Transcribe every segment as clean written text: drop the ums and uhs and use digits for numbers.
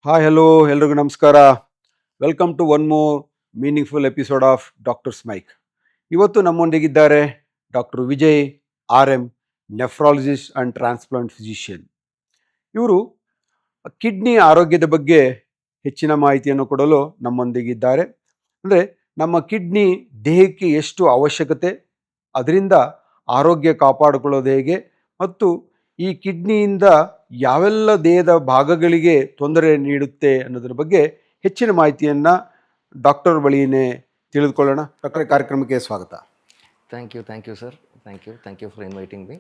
Hi hello ಎಲ್ರಿಗೂ ನಮಸ್ಕಾರ. Welcome to one more meaningful episode of doctor's mic. ಇವತ್ತು ನಮ್ಮೊಂದಿಗಿದ್ದಾರೆ doctor Vijay R M., nephrologist and transplant physician. ಇವರು kidney ಆರೋಗ್ಯದ ಬಗ್ಗೆ ಹೆಚ್ಚಿನ ಮಾಹಿತಿಯನ್ನು ಕೊಡಲು ನಮ್ಮೊಂದಿಗಿದ್ದಾರೆ. ಅಂದರೆ ನಮ್ಮ ಕಿಡ್ನಿ ದೇಹಕ್ಕೆ ಎಷ್ಟು ಅವಶ್ಯಕತೆ, ಅದರಿಂದ ಆರೋಗ್ಯ ಕಾಪಾಡಿಕೊಳ್ಳೋದು ಹೇಗೆ, ಮತ್ತು ಈ ಕಿಡ್ನಿಯಿಂದ ಯಾವೆಲ್ಲ ದೇಹದ ಭಾಗಗಳಿಗೆ ತೊಂದರೆ ನೀಡುತ್ತೆ ಅನ್ನೋದ್ರ ಬಗ್ಗೆ ಹೆಚ್ಚಿನ ಮಾಹಿತಿಯನ್ನು ಡಾಕ್ಟರ್ ಬಳಿಯೇ ತಿಳಿದುಕೊಳ್ಳೋಣ. ಡಾಕ್ಟರ್, ಕಾರ್ಯಕ್ರಮಕ್ಕೆ ಸ್ವಾಗತ. Thank you, sir. Thank you for inviting me.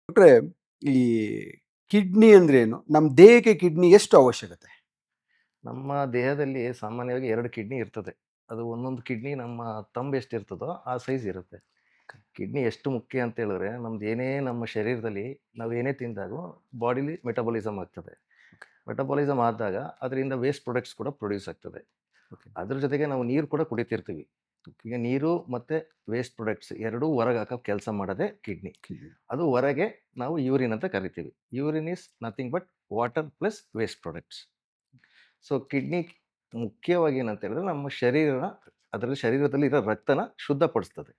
ಡಾಕ್ಟ್ರೆ, ಈ ಕಿಡ್ನಿ ಅಂದ್ರೆ ಏನು? ನಮ್ಮ ದೇಹಕ್ಕೆ ಕಿಡ್ನಿ ಎಷ್ಟು ಅವಶ್ಯಕತೆ? ನಮ್ಮ ದೇಹದಲ್ಲಿ ಸಾಮಾನ್ಯವಾಗಿ 2 ಕಿಡ್ನಿ ಇರ್ತದೆ. ಅದು ಒಂದೊಂದು ಕಿಡ್ನಿ ನಮ್ಮ ತಂಬು ಎಷ್ಟಿರ್ತದೋ ಆ ಸೈಜ್ ಇರುತ್ತೆ. ಕಿಡ್ನಿ ಎಷ್ಟು ಮುಖ್ಯ ಅಂತ ಹೇಳಿದ್ರೆ ನಮ್ಮ ಶರೀರದಲ್ಲಿ ನಾವು ಏನೇ ತಿಂದಾಗೂ ಬಾಡಿಲಿ ಮೆಟಬಾಲಿಸಮ್ ಆಗ್ತದೆ. ಮೆಟಬಾಲಿಸಮ್ ಆದಾಗ ಅದರಿಂದ ವೇಸ್ಟ್ ಪ್ರಾಡಕ್ಟ್ಸ್ ಕೂಡ ಪ್ರೊಡ್ಯೂಸ್ ಆಗ್ತದೆ. ಅದ್ರ ಜೊತೆಗೆ ನಾವು ನೀರು ಕೂಡ ಕುಡಿತಿರ್ತೀವಿ. ಈಗ ನೀರು ಮತ್ತು ವೇಸ್ಟ್ ಪ್ರಾಡಕ್ಟ್ಸ್ ಎರಡೂ ಹೊರಗೆ ಹಾಕೋ ಕೆಲಸ ಮಾಡೋದೇ ಕಿಡ್ನಿ. ಅದು ಹೊರಗೆ ನಾವು ಯೂರಿನ್ ಅಂತ ಕರಿತೀವಿ. Urine is nothing but water plus waste products. So kidney ಮುಖ್ಯವಾಗಿ ಏನಂತ ಹೇಳಿದ್ರೆ ನಮ್ಮ ಅದರಲ್ಲಿ ಶರೀರದಲ್ಲಿ ಇರೋ ರಕ್ತನ ಶುದ್ಧಪಡಿಸ್ತದೆ.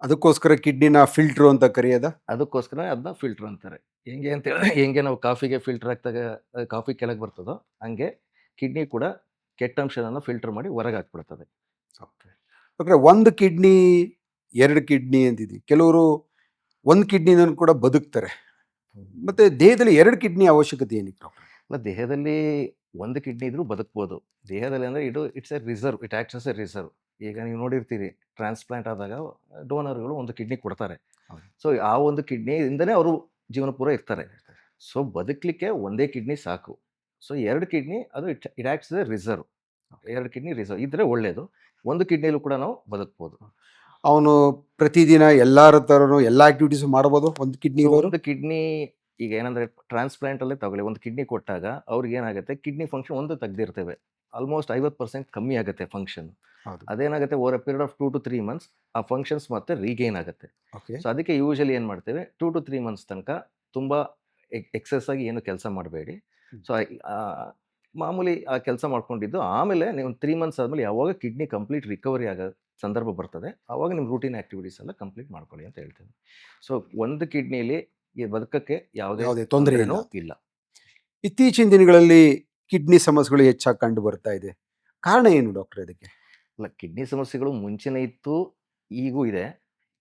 ಅದಕ್ಕೋಸ್ಕರ ಕಿಡ್ನಿನ ಫಿಲ್ಟ್ರು ಅಂತ ಕರೆಯೋದ? ಅದಕ್ಕೋಸ್ಕರ ಅದನ್ನ ಫಿಲ್ಟರ್ ಅಂತಾರೆ. ಹೆಂಗೆ ಅಂತ ಹೇಳಿದ್ರೆ ಹೆಂಗೆ ನಾವು ಕಾಫಿಗೆ ಫಿಲ್ಟರ್ ಹಾಕ್ದಾಗ ಕಾಫಿ ಕೆಳಗೆ ಬರ್ತದೋ ಹಂಗೆ ಕಿಡ್ನಿ ಕೂಡ ಕೆಟ್ಟ ಅಂಶನ ಫಿಲ್ಟರ್ ಮಾಡಿ ಹೊರಗೆ ಹಾಕ್ಬಿಡ್ತದೆ. ಡಾಕ್ಟ್ರೆ, ಒಂದು ಕಿಡ್ನಿ, 2 ಕಿಡ್ನಿ ಅಂತಿದೆ. ಕೆಲವರು ಒಂದು ಕಿಡ್ನಿನ ಕೂಡ ಬದುಕ್ತಾರೆ. ಮತ್ತೆ ದೇಹದಲ್ಲಿ 2 ಕಿಡ್ನಿ ಅವಶ್ಯಕತೆ ಏನಿತ್ತು ಡಾಕ್ಟರ್? ಅಲ್ಲ, ದೇಹದಲ್ಲಿ ಒಂದು ಕಿಡ್ನಿ ಇದ್ರೂ ಬದುಕ್ಬೋದು. ದೇಹದಲ್ಲಿ ಅಂದರೆ it's a reserve, it acts as a reserve. ಈಗ ನೀವು ನೋಡಿರ್ತೀರಿ, ಟ್ರಾನ್ಸ್ಪ್ಲಾಂಟ್ ಆದಾಗ ಡೋನರ್ಗಳು ಒಂದು ಕಿಡ್ನಿ ಕೊಡ್ತಾರೆ. ಸೊ ಆ ಒಂದು ಕಿಡ್ನಿಯಿಂದನೇ ಅವರು ಜೀವನ ಪೂರ ಇರ್ತಾರೆ. ಸೊ ಬದುಕಲಿಕ್ಕೆ ಒಂದೇ ಕಿಡ್ನಿ ಸಾಕು. ಸೊ 2 ಕಿಡ್ನಿ ಅದು it acts A reserve. 2 kidney reserve ಇದ್ರೆ ಒಳ್ಳೆಯದು. ಒಂದು ಕಿಡ್ನಿಲೂ ಕೂಡ ನಾವು ಬದುಕ್ಬೋದು. ಅವನು ಪ್ರತಿದಿನ ಎಲ್ಲರ ಥರನೂ ಎಲ್ಲ ಆಕ್ಟಿವಿಟೀಸ್ ಮಾಡ್ಬೋದು ಒಂದು ಕಿಡ್ನಿ? ಒಂದು ಕಿಡ್ನಿ ಈಗ ಏನಂದ್ರೆ ಟ್ರಾನ್ಸ್ಪ್ಲಾಂಟ್ ಅಲ್ಲೇ ತಗೊಳ್ಳಿ, ಒಂದು ಕಿಡ್ನಿ ಕೊಟ್ಟಾಗ ಅವ್ರಿಗೆ ಏನಾಗುತ್ತೆ, ಕಿಡ್ನಿ ಫಂಕ್ಷನ್ ಒಂದು ತೆಗ್ದಿರ್ತೇವೆ, ಆಲ್ಮೋಸ್ಟ್ 50% ಕಮ್ಮಿ ಆಗುತ್ತೆ ಫಂಕ್ಷನ್. ಅದೇನಾಗುತ್ತೆ, over A period of 2 to 3 months ಆ ಫಂಕ್ಷನ್ಸ್ ಮತ್ತೆ ರೀಗೈನ್ ಆಗುತ್ತೆ. ಸೊ ಅದಕ್ಕೆ ಯೂಶಲಿ ಏನು ಮಾಡ್ತೇವೆ, 2 to 3 months ತನಕ ತುಂಬ ಎಕ್ಸೆಸ್ ಆಗಿ ಏನು ಕೆಲಸ ಮಾಡಬೇಡಿ. ಸೊ ಮಾಮೂಲಿ ಆ ಕೆಲಸ ಮಾಡ್ಕೊಂಡಿದ್ದು ಆಮೇಲೆ ನೀವು 3 months ಆದಮೇಲೆ ಯಾವಾಗ ಕಿಡ್ನಿ ಕಂಪ್ಲೀಟ್ ರಿಕವರಿ ಆಗೋ ಸಂದರ್ಭ ಬರ್ತದೆ ಆವಾಗ ನಿಮ್ಮ ರೂಟೀನ್ ಆಕ್ಟಿವಿಟೀಸ್ ಎಲ್ಲ ಕಂಪ್ಲೀಟ್ ಮಾಡ್ಕೊಳ್ಳಿ ಅಂತ ಹೇಳ್ತೇವೆ. ಸೊ ಒಂದು ಕಿಡ್ನಿಲಿ ಈ ಬದುಕಕ್ಕೆ ಯಾವುದೇ ತೊಂದರೆ ಇಲ್ಲ. ಇತ್ತೀಚಿನ ದಿನಗಳಲ್ಲಿ ಕಿಡ್ನಿ ಸಮಸ್ಯೆಗಳು ಹೆಚ್ಚಾಗಿ ಕಂಡು ಬರ್ತಾ ಇದೆ. ಕಾರಣ ಏನು ಡಾಕ್ಟರ್ ಇದಕ್ಕೆ? ಅಲ್ಲ, ಕಿಡ್ನಿ ಸಮಸ್ಯೆಗಳು ಮುಂಚೆನೇ ಇತ್ತು, ಈಗೂ ಇದೆ.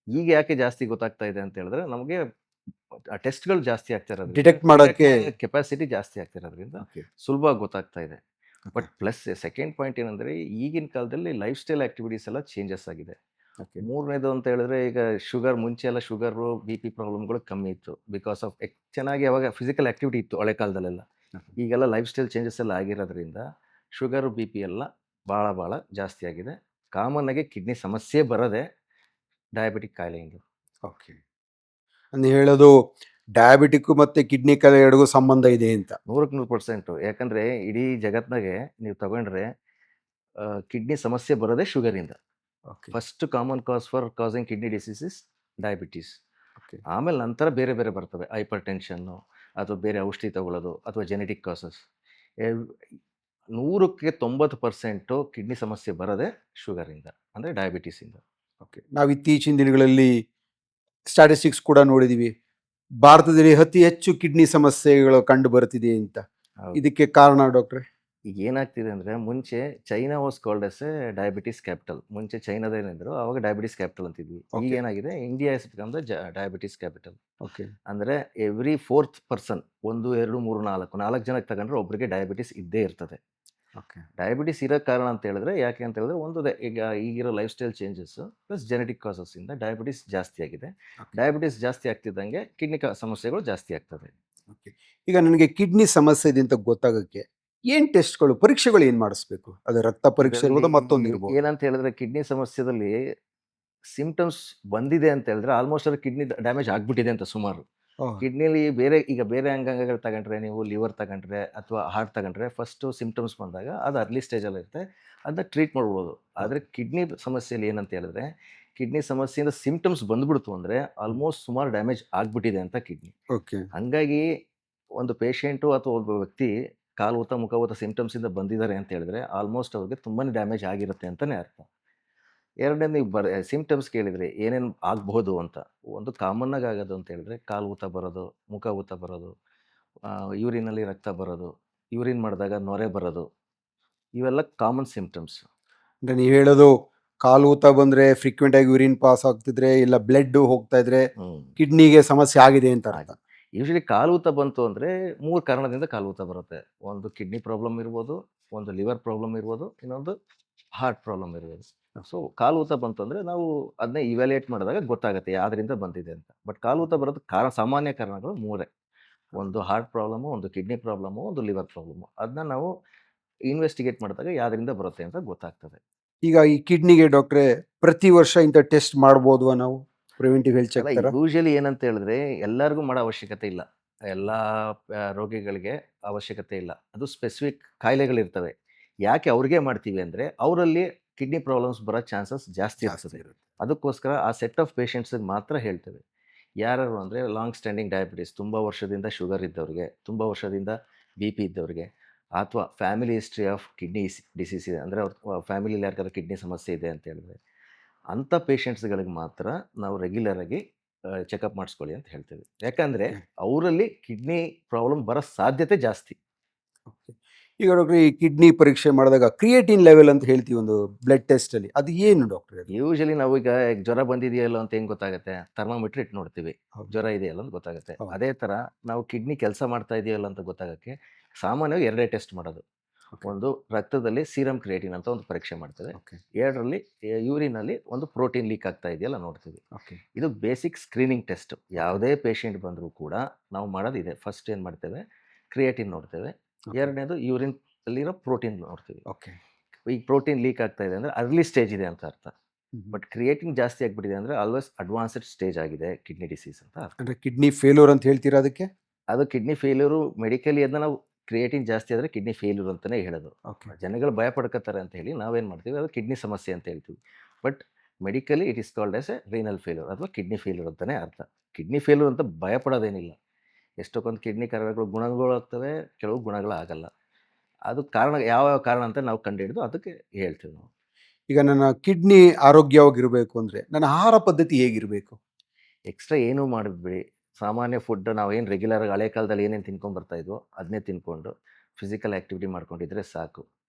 ಈಗ ಯಾಕೆ ಜಾಸ್ತಿ ಗೊತ್ತಾಗ್ತಾ ಇದೆ ಅಂತ ಹೇಳಿದ್ರೆ ನಮಗೆ ಟೆಸ್ಟ್ಗಳು ಜಾಸ್ತಿ ಆಗ್ತಾ ಇರೋದ್ರಿಂದ, ಡಿಟೆಕ್ಟ್ ಮಾಡೋಕ್ಕೆ ಕೆಪಾಸಿಟಿ ಜಾಸ್ತಿ ಆಗ್ತಿರೋದ್ರಿಂದ ಸುಲಭವಾಗಿ ಗೊತ್ತಾಗ್ತಾ ಇದೆ. ಬಟ್ ಪ್ಲಸ್ ಸೆಕೆಂಡ್ ಪಾಯಿಂಟ್ ಏನಂದ್ರೆ, ಈಗಿನ ಕಾಲದಲ್ಲಿ ಲೈಫ್ ಸ್ಟೈಲ್ ಆಕ್ಟಿವಿಟೀಸ್ ಎಲ್ಲ ಚೇಂಜಸ್ ಆಗಿದೆ. ಮೂರನೇದು ಅಂತ ಹೇಳಿದ್ರೆ, ಈಗ ಶುಗರ್, ಮುಂಚೆ ಎಲ್ಲ ಶುಗರು BP ಪ್ರಾಬ್ಲಮ್ಗಳು ಕಮ್ಮಿ ಇತ್ತು ಬಿಕಾಸ್ ಆಫ್ ಚೆನ್ನಾಗಿ ಅವಾಗ ಫಿಸಿಕಲ್ ಆಕ್ಟಿವಿಟಿ ಇತ್ತು ಹಳೆ ಕಾಲದಲ್ಲೆಲ್ಲ. ಈಗೆಲ್ಲ ಲೈಫ್ ಸ್ಟೈಲ್ ಚೇಂಜಸ್ ಎಲ್ಲ ಆಗಿರೋದ್ರಿಂದ ಶುಗರು BP ಎಲ್ಲ ಭಾಳ ಜಾಸ್ತಿ ಆಗಿದೆ. ಕಾಮನ್ ಆಗಿ ಕಿಡ್ನಿ ಸಮಸ್ಯೆ ಬರೋದೇ ಡಯಾಬಿಟಿಕ್ ಕಾಯಿಲೆಯಿಂದ. ಓಕೆ, ನೀವು ಹೇಳೋದು ಡಯಾಬಿಟಿಕ್ ಮತ್ತು ಕಿಡ್ನಿ ಕಾಯಿಲೆ ಎರಡಿಗೂ ಸಂಬಂಧ ಇದೆ ಅಂತ? 100%. ಯಾಕಂದರೆ ಇಡೀ ಜಗತ್ತಿನಾಗೆ ನೀವು ತಗೊಂಡ್ರೆ ಕಿಡ್ನಿ ಸಮಸ್ಯೆ ಬರೋದೇ ಶುಗರಿಂದ. First common cause for causing kidney disease is diabetes. ಆಮೇಲೆ ನಂತರ ಬೇರೆ ಬರ್ತವೆ, ಹೈಪರ್ ಟೆನ್ಷನ್ನು ಅಥವಾ ಬೇರೆ ಔಷಧಿ ತಗೊಳ್ಳೋದು ಅಥವಾ ಜೆನೆಟಿಕ್ ಕಾಸಸ್. 100ಕ್ಕೆ 90% ಕಿಡ್ನಿ ಸಮಸ್ಯೆ ಬರೋದೇ ಶುಗರಿಂದ, ಅಂದರೆ ಡಯಾಬಿಟೀಸಿಂದ. ಓಕೆ, ನಾವು ಇತ್ತೀಚಿನ ದಿನಗಳಲ್ಲಿ ಸ್ಟ್ಯಾಟಿಸ್ಟಿಕ್ಸ್ ಕೂಡ ನೋಡಿದ್ದೀವಿ, ಭಾರತದಲ್ಲಿ ಅತಿ ಹೆಚ್ಚು ಕಿಡ್ನಿ ಸಮಸ್ಯೆಗಳು ಕಂಡು ಬರ್ತಿದೆ ಅಂತ. ಇದಕ್ಕೆ ಕಾರಣ ಡಾಕ್ಟ್ರೆ? ಈಗ ಏನಾಗ್ತಿದೆ ಅಂದರೆ, ಮುಂಚೆ China was called as A diabetes capital. ಮುಂಚೆ ಚೈನಾದೇನಿದ್ರು ಆವಾಗ ಡಯಾಬಿಟಿಸ್ ಕ್ಯಾಪಿಟಲ್ ಅಂತಿದ್ವಿ. ಈಗ ಏನಾಗಿದೆ, India is become the diabetes capital. Okay, ಅಂದರೆ ಎವ್ರಿ 4th person 1, 2, 3, 4 ಜನಕ್ಕೆ ತಗೊಂಡ್ರೆ ಒಬ್ಬರಿಗೆ ಡಯಾಬಿಟಿಸ್ ಇದ್ದೇ ಇರ್ತದೆ. ಓಕೆ, ಡಯಾಬಿಟಿಸ್ ಇರೋ ಕಾರಣ ಅಂತ ಹೇಳಿದ್ರೆ ಯಾಕೆ ಅಂತ ಹೇಳಿದ್ರೆ, ಒಂದು ಈಗ ಈಗಿರೋ life style changes plus genetic ಕಾಸಸ್ಸಿಂದ ಡಯಾಬಿಟಿಸ್ ಜಾಸ್ತಿ ಆಗಿದೆ. ಡಯಾಬಿಟಿಸ್ ಜಾಸ್ತಿ ಆಗ್ತಿದ್ದಂಗೆ ಕಿಡ್ನಿ ಸಮಸ್ಯೆಗಳು ಜಾಸ್ತಿ ಆಗ್ತದೆ. ಓಕೆ, ಈಗ ನನಗೆ ಕಿಡ್ನಿ ಸಮಸ್ಯೆ ಇದೆ ಅಂತ ಗೊತ್ತಾಗೋಕ್ಕೆ ಏನು ಟೆಸ್ಟ್ಗಳು, ಪರೀಕ್ಷೆಗಳು ಏನು ಮಾಡಿಸ್ಬೇಕು? ಅದು ರಕ್ತ ಪರೀಕ್ಷೆ ಇರ್ಬೋದು, ಮತ್ತೊಂದು ಇರ್ಬೋದು. ಏನಂತ ಹೇಳಿದ್ರೆ, ಕಿಡ್ನಿ ಸಮಸ್ಯೆದಲ್ಲಿ ಸಿಂಪ್ಟಮ್ಸ್ ಬಂದಿದೆ ಅಂತ ಹೇಳಿದ್ರೆ ಆಲ್ಮೋಸ್ಟ್ ಅದು ಕಿಡ್ನಿ ಡ್ಯಾಮೇಜ್ ಆಗ್ಬಿಟ್ಟಿದೆ ಅಂತ ಸುಮಾರು. ಕಿಡ್ನಿಲಿ ಬೇರೆ ಅಂಗಾಂಗಗಳು ತಗೊಂಡ್ರೆ, ನೀವು ಲಿವರ್ ತಗೊಂಡ್ರೆ ಅಥವಾ ಹಾರ್ಟ್ ತಗೊಂಡ್ರೆ, ಫಸ್ಟು ಸಿಂಪ್ಟಮ್ಸ್ ಬಂದಾಗ ಅದು ಅರ್ಲಿ ಸ್ಟೇಜಲ್ಲಿ ಇರುತ್ತೆ, ಅದನ್ನ ಟ್ರೀಟ್ ಮಾಡ್ಬೋದು. ಆದರೆ ಕಿಡ್ನಿ ಸಮಸ್ಯೆಯಲ್ಲಿ ಏನಂತ ಹೇಳಿದ್ರೆ, ಕಿಡ್ನಿ ಸಮಸ್ಯೆಯಿಂದ ಸಿಂಪ್ಟಮ್ಸ್ ಬಂದ್ಬಿಡ್ತು ಅಂದರೆ ಆಲ್ಮೋಸ್ಟ್ ಸುಮಾರು ಡ್ಯಾಮೇಜ್ ಆಗಿಬಿಟ್ಟಿದೆ ಅಂತ ಕಿಡ್ನಿ. ಓಕೆ. ಹಂಗಾಗಿ ಒಂದು ಪೇಷಂಟು ಅಥವಾ ಒಬ್ಬ ವ್ಯಕ್ತಿ ಕಾಲು ಊತ ಮುಖ ಊತ ಸಿಂಪ್ಟಮ್ಸಿಂದ ಬಂದಿದ್ದಾರೆ ಅಂತ ಹೇಳಿದ್ರೆ ಆಲ್ಮೋಸ್ಟ್ ಅವ್ರಿಗೆ ತುಂಬಾ ಡ್ಯಾಮೇಜ್ ಆಗಿರುತ್ತೆ ಅಂತಲೇ ಅರ್ಥ. ಎರಡನೇದು ನೀವು ಸಿಂಪ್ಟಮ್ಸ್ ಕೇಳಿದರೆ ಏನೇನು ಆಗಬಹುದು ಅಂತ. ಒಂದು ಕಾಮನ್ನಾಗಿ ಆಗೋದು ಅಂತ ಹೇಳಿದ್ರೆ ಕಾಲು ಊತ ಬರೋದು, ಮುಖ ಊತ ಬರೋದು, ಯೂರಿನಲ್ಲಿ ರಕ್ತ ಬರೋದು, ಯೂರಿನ್ ಮಾಡಿದಾಗ ನೊರೆ ಬರೋದು, ಇವೆಲ್ಲ ಕಾಮನ್ ಸಿಂಪ್ಟಮ್ಸ್. ಅಂದ್ರೆ ನೀವು ಹೇಳೋದು ಕಾಲು ಊತ ಬಂದ್ರೆ ಫ್ರೀಕ್ವೆಂಟ್ ಆಗಿ ಯೂರಿನ್ ಪಾಸ್ ಆಗ್ತಿದ್ರೆ ಇಲ್ಲ ಬ್ಲಡ್ ಹೋಗ್ತಾ ಇದ್ರೆ ಕಿಡ್ನಿಗೆ ಸಮಸ್ಯೆ ಆಗಿದೆ ಅಂತ ಅರ್ಥ. ಯೂಶಲಿ ಕಾಲು ಊತ ಬಂತು ಅಂದರೆ 3 ಕಾರಣದಿಂದ ಕಾಲು ಊತ ಬರುತ್ತೆ. ಒಂದು ಕಿಡ್ನಿ ಪ್ರಾಬ್ಲಮ್ ಇರ್ಬೋದು, ಒಂದು ಲಿವರ್ ಪ್ರಾಬ್ಲಮ್ ಇರ್ಬೋದು, ಇನ್ನೊಂದು ಹಾರ್ಟ್ ಪ್ರಾಬ್ಲಮ್ ಇರ್ಬೋದು. ಸೊ ಕಾಲು ಊತ ಬಂತು ಅಂದರೆ ನಾವು ಅದನ್ನೇ ಇವ್ಯಾಲ್ಯೂಯೇಟ್ ಮಾಡಿದಾಗ ಗೊತ್ತಾಗುತ್ತೆ ಯಾವ್ದರಿಂದ ಬಂದಿದೆ ಅಂತ. ಬಟ್ ಕಾಲು ಊತ ಬರೋದು ಸಾಮಾನ್ಯ ಕಾರಣಗಳು 3. ಒಂದು ಹಾರ್ಟ್ ಪ್ರಾಬ್ಲಮ್ಮು, ಒಂದು ಕಿಡ್ನಿ ಪ್ರಾಬ್ಲಮ್ಮು, ಒಂದು ಲಿವರ್ ಪ್ರಾಬ್ಲಮ್ಮು. ಅದನ್ನ ನಾವು ಇನ್ವೆಸ್ಟಿಗೇಟ್ ಮಾಡಿದಾಗ ಯಾವ್ದರಿಂದ ಬರುತ್ತೆ ಅಂತ ಗೊತ್ತಾಗ್ತದೆ. ಈಗ ಈ ಕಿಡ್ನಿಗೆ ಡಾಕ್ಟ್ರೆ ಪ್ರತಿ ವರ್ಷ ಇಂಥ ಟೆಸ್ಟ್ ಮಾಡ್ಬೋದ್ವಾ ನಾವು, ಪ್ರಿವೆಂಟಿವ್ ಹೆಲ್ತ್ ಚೆಕ್ ತರ? ಯೂಶಲಿ ಏನಂತ ಹೇಳಿದ್ರೆ ಎಲ್ಲರಿಗೂ ಮಾಡೋ ಅವಶ್ಯಕತೆ ಇಲ್ಲ. ಎಲ್ಲ ರೋಗಿಗಳಿಗೆ ಅವಶ್ಯಕತೆ ಇಲ್ಲ. ಅದು ಸ್ಪೆಸಿಫಿಕ್ ಕಾಯಿಲೆಗಳಿರ್ತವೆ. ಯಾಕೆ ಅವ್ರಿಗೆ ಮಾಡ್ತೀವಿ ಅಂದರೆ ಅವರಲ್ಲಿ ಕಿಡ್ನಿ ಪ್ರಾಬ್ಲಮ್ಸ್ ಬರೋ ಚಾನ್ಸಸ್ ಜಾಸ್ತಿ ಇರ್ತದೆ. ಅದಕ್ಕೋಸ್ಕರ ಆ ಸೆಟ್ ಆಫ್ ಪೇಷಂಟ್ಸಿಗೆ ಮಾತ್ರ ಹೇಳ್ತೇವೆ. ಯಾರು ಅಂದರೆ ಲಾಂಗ್ ಸ್ಟ್ಯಾಂಡಿಂಗ್ ಡಯಾಬಿಟಿಸ್, ತುಂಬ ವರ್ಷದಿಂದ ಶುಗರ್ ಇದ್ದವ್ರಿಗೆ, ತುಂಬ ವರ್ಷದಿಂದ ಬಿ ಪಿ ಇದ್ದವ್ರಿಗೆ, ಅಥವಾ family history of kidney disease ಇದೆ ಅಂದರೆ ಅವ್ರ ಫ್ಯಾಮಿಲಿಯಲ್ಲಿ ಯಾರಿಗಾದ್ರೂ ಕಿಡ್ನಿ ಸಮಸ್ಯೆ ಇದೆ ಅಂತ ಹೇಳಿದ್ರೆ ಅಂಥ ಪೇಷಂಟ್ಸ್ಗಳಿಗೆ ಮಾತ್ರ ನಾವು ರೆಗ್ಯುಲರಾಗಿ ಚೆಕಪ್ ಮಾಡಿಸ್ಕೊಳ್ಳಿ ಅಂತ ಹೇಳ್ತೇವೆ. ಯಾಕಂದರೆ ಅವರಲ್ಲಿ ಕಿಡ್ನಿ ಪ್ರಾಬ್ಲಮ್ ಬರೋ ಸಾಧ್ಯತೆ ಜಾಸ್ತಿ. ಈಗ ಡಾಕ್ಟ್ರೆ ಈ ಕಿಡ್ನಿ ಪರೀಕ್ಷೆ ಮಾಡಿದಾಗ ಕ್ರಿಯೇಟಿನ್ ಲೆವೆಲ್ ಅಂತ ಹೇಳ್ತೀವಿ ಒಂದು ಬ್ಲಡ್ ಟೆಸ್ಟ್ ಅಲ್ಲಿ, ಅದು ಏನು ಡಾಕ್ಟ್ರೆ? ಯೂಶಲಿ ನಾವು ಈಗ ಜ್ವರ ಬಂದಿದೆಯಲ್ಲ ಅಂತ ಹೆಂಗೆ ಗೊತ್ತಾಗುತ್ತೆ? ಥರ್ಮಾಮೀಟ್ರ್ ಇಟ್ಟು ನೋಡ್ತೀವಿ, ಜ್ವರ ಇದೆಯಲ್ಲ ಅಂತ ಗೊತ್ತಾಗುತ್ತೆ. ಅದೇ ಥರ ನಾವು ಕಿಡ್ನಿ ಕೆಲಸ ಮಾಡ್ತಾ ಇದೆಯಲ್ಲ ಅಂತ ಗೊತ್ತಾಗೋಕ್ಕೆ ಸಾಮಾನ್ಯವಾಗಿ 2 ಟೆಸ್ಟ್ ಮಾಡೋದು. ಒಂದು ರಕ್ತದಲ್ಲಿ ಸೀರಮ್ ಕ್ರಿಯೇಟಿನ್ ಅಂತ ಒಂದು ಪರೀಕ್ಷೆ ಮಾಡ್ತೇವೆ. 2ರಲ್ಲಿ ಯೂರಿನಲ್ಲಿ ಒಂದು ಪ್ರೋಟೀನ್ ಲೀಕ್ ಆಗ್ತಾ ಇದೆಯಲ್ಲ ನೋಡ್ತೀವಿ. ಇದು ಬೇಸಿಕ್ ಸ್ಕ್ರೀನಿಂಗ್ ಟೆಸ್ಟ್. ಯಾವುದೇ ಪೇಷಂಟ್ ಬಂದರೂ ಕೂಡ ನಾವು ಮಾಡೋದಿದೆ. ಫಸ್ಟ್ ಏನು ಮಾಡ್ತೇವೆ, ಕ್ರಿಯೇಟಿನ್ ನೋಡ್ತೇವೆ. 2ನೇದು ಯೂರಿನ್ ಅಲ್ಲಿರೋ ಪ್ರೋಟೀನ್ ನೋಡ್ತೀವಿ. ಈಗ ಪ್ರೋಟೀನ್ ಲೀಕ್ ಆಗ್ತಾ ಇದೆ ಅಂದರೆ ಅರ್ಲಿ ಸ್ಟೇಜ್ ಇದೆ ಅಂತ ಅರ್ಥ. ಬಟ್ ಕ್ರಿಯೇಟಿನ್ ಜಾಸ್ತಿ ಆಗಿಬಿಟ್ಟಿದೆ ಅಂದರೆ ಆಲ್ವೇಸ್ ಅಡ್ವಾನ್ಸ್ಡ್ ಸ್ಟೇಜ್ ಆಗಿದೆ ಕಿಡ್ನಿ ಡಿಸೀಸ್ ಅಂತ ಅರ್ಥ. ಅಂದರೆ ಕಿಡ್ನಿ ಫೇಲ್ಯೂರ್ ಅಂತ ಹೇಳ್ತೀರಾ ಅದಕ್ಕೆ? ಅದು ಕಿಡ್ನಿ ಫೇಲ್ಯೂರು ಮೆಡಿಕಲಿ ಅದನ್ನ ನಾವು ಕ್ರಿಯೇಟಿನ್ ಜಾಸ್ತಿ ಆದರೆ ಕಿಡ್ನಿ ಫೇಲ್ಯೂರ್ ಅಂತಲೇ ಹೇಳೋದು. ಜನಗಳು ಭಯ ಪಡ್ಕೋತಾರೆ ಅಂತ ಹೇಳಿ ನಾವೇನು ಮಾಡ್ತೀವಿ, ಅದು ಕಿಡ್ನಿ ಸಮಸ್ಯೆ ಅಂತ ಹೇಳ್ತೀವಿ. But medically it is called as A renal failure ಅಥವಾ ಕಿಡ್ನಿ ಫೇಲ್ಯೂರ್ ಅಂತಲೇ ಅರ್ಥ. ಕಿಡ್ನಿ ಫೇಲ್ಯೂರ್ ಅಂತ ಭಯ ಪಡೋದೇನಿಲ್ಲ. ಎಷ್ಟೊಂದು ಕಿಡ್ನಿ ಗುಣಗಳು ಆಗ್ತವೆ, ಕೆಲವು ಗುಣಗಳು ಆಗಲ್ಲ. ಅದು ಕಾರಣ ಯಾವ ಕಾರಣ ಅಂತ ನಾವು ಕಂಡುಹಿಡಿದು ಅದಕ್ಕೆ ಹೇಳ್ತೀವಿ ನಾವು. ಈಗ ನನ್ನ ಕಿಡ್ನಿ ಆರೋಗ್ಯವಾಗಿರಬೇಕು ಅಂದರೆ ನನ್ನ ಆಹಾರ ಪದ್ಧತಿ ಹೇಗಿರಬೇಕು? ಎಕ್ಸ್ಟ್ರಾ ಏನೂ ಮಾಡಿಬಿಡಿ. ಸಾಮಾನ್ಯ ಫುಡ್ ನಾವೇನು ರೆಗ್ಯುಲರಾಗಿ ಹಳೆ ಕಾಲದಲ್ಲಿ ಏನೇನು ತಿನ್ಕೊಂಡು ಬರ್ತಾಯಿದ್ವೋ ಅದನ್ನೇ ತಿನ್ಕೊಂಡು ಫಿಸಿಕಲ್ ಆ್ಯಕ್ಟಿವಿಟಿ ಮಾಡ್ಕೊಂಡಿದ್ರೆ ಸಾಕು.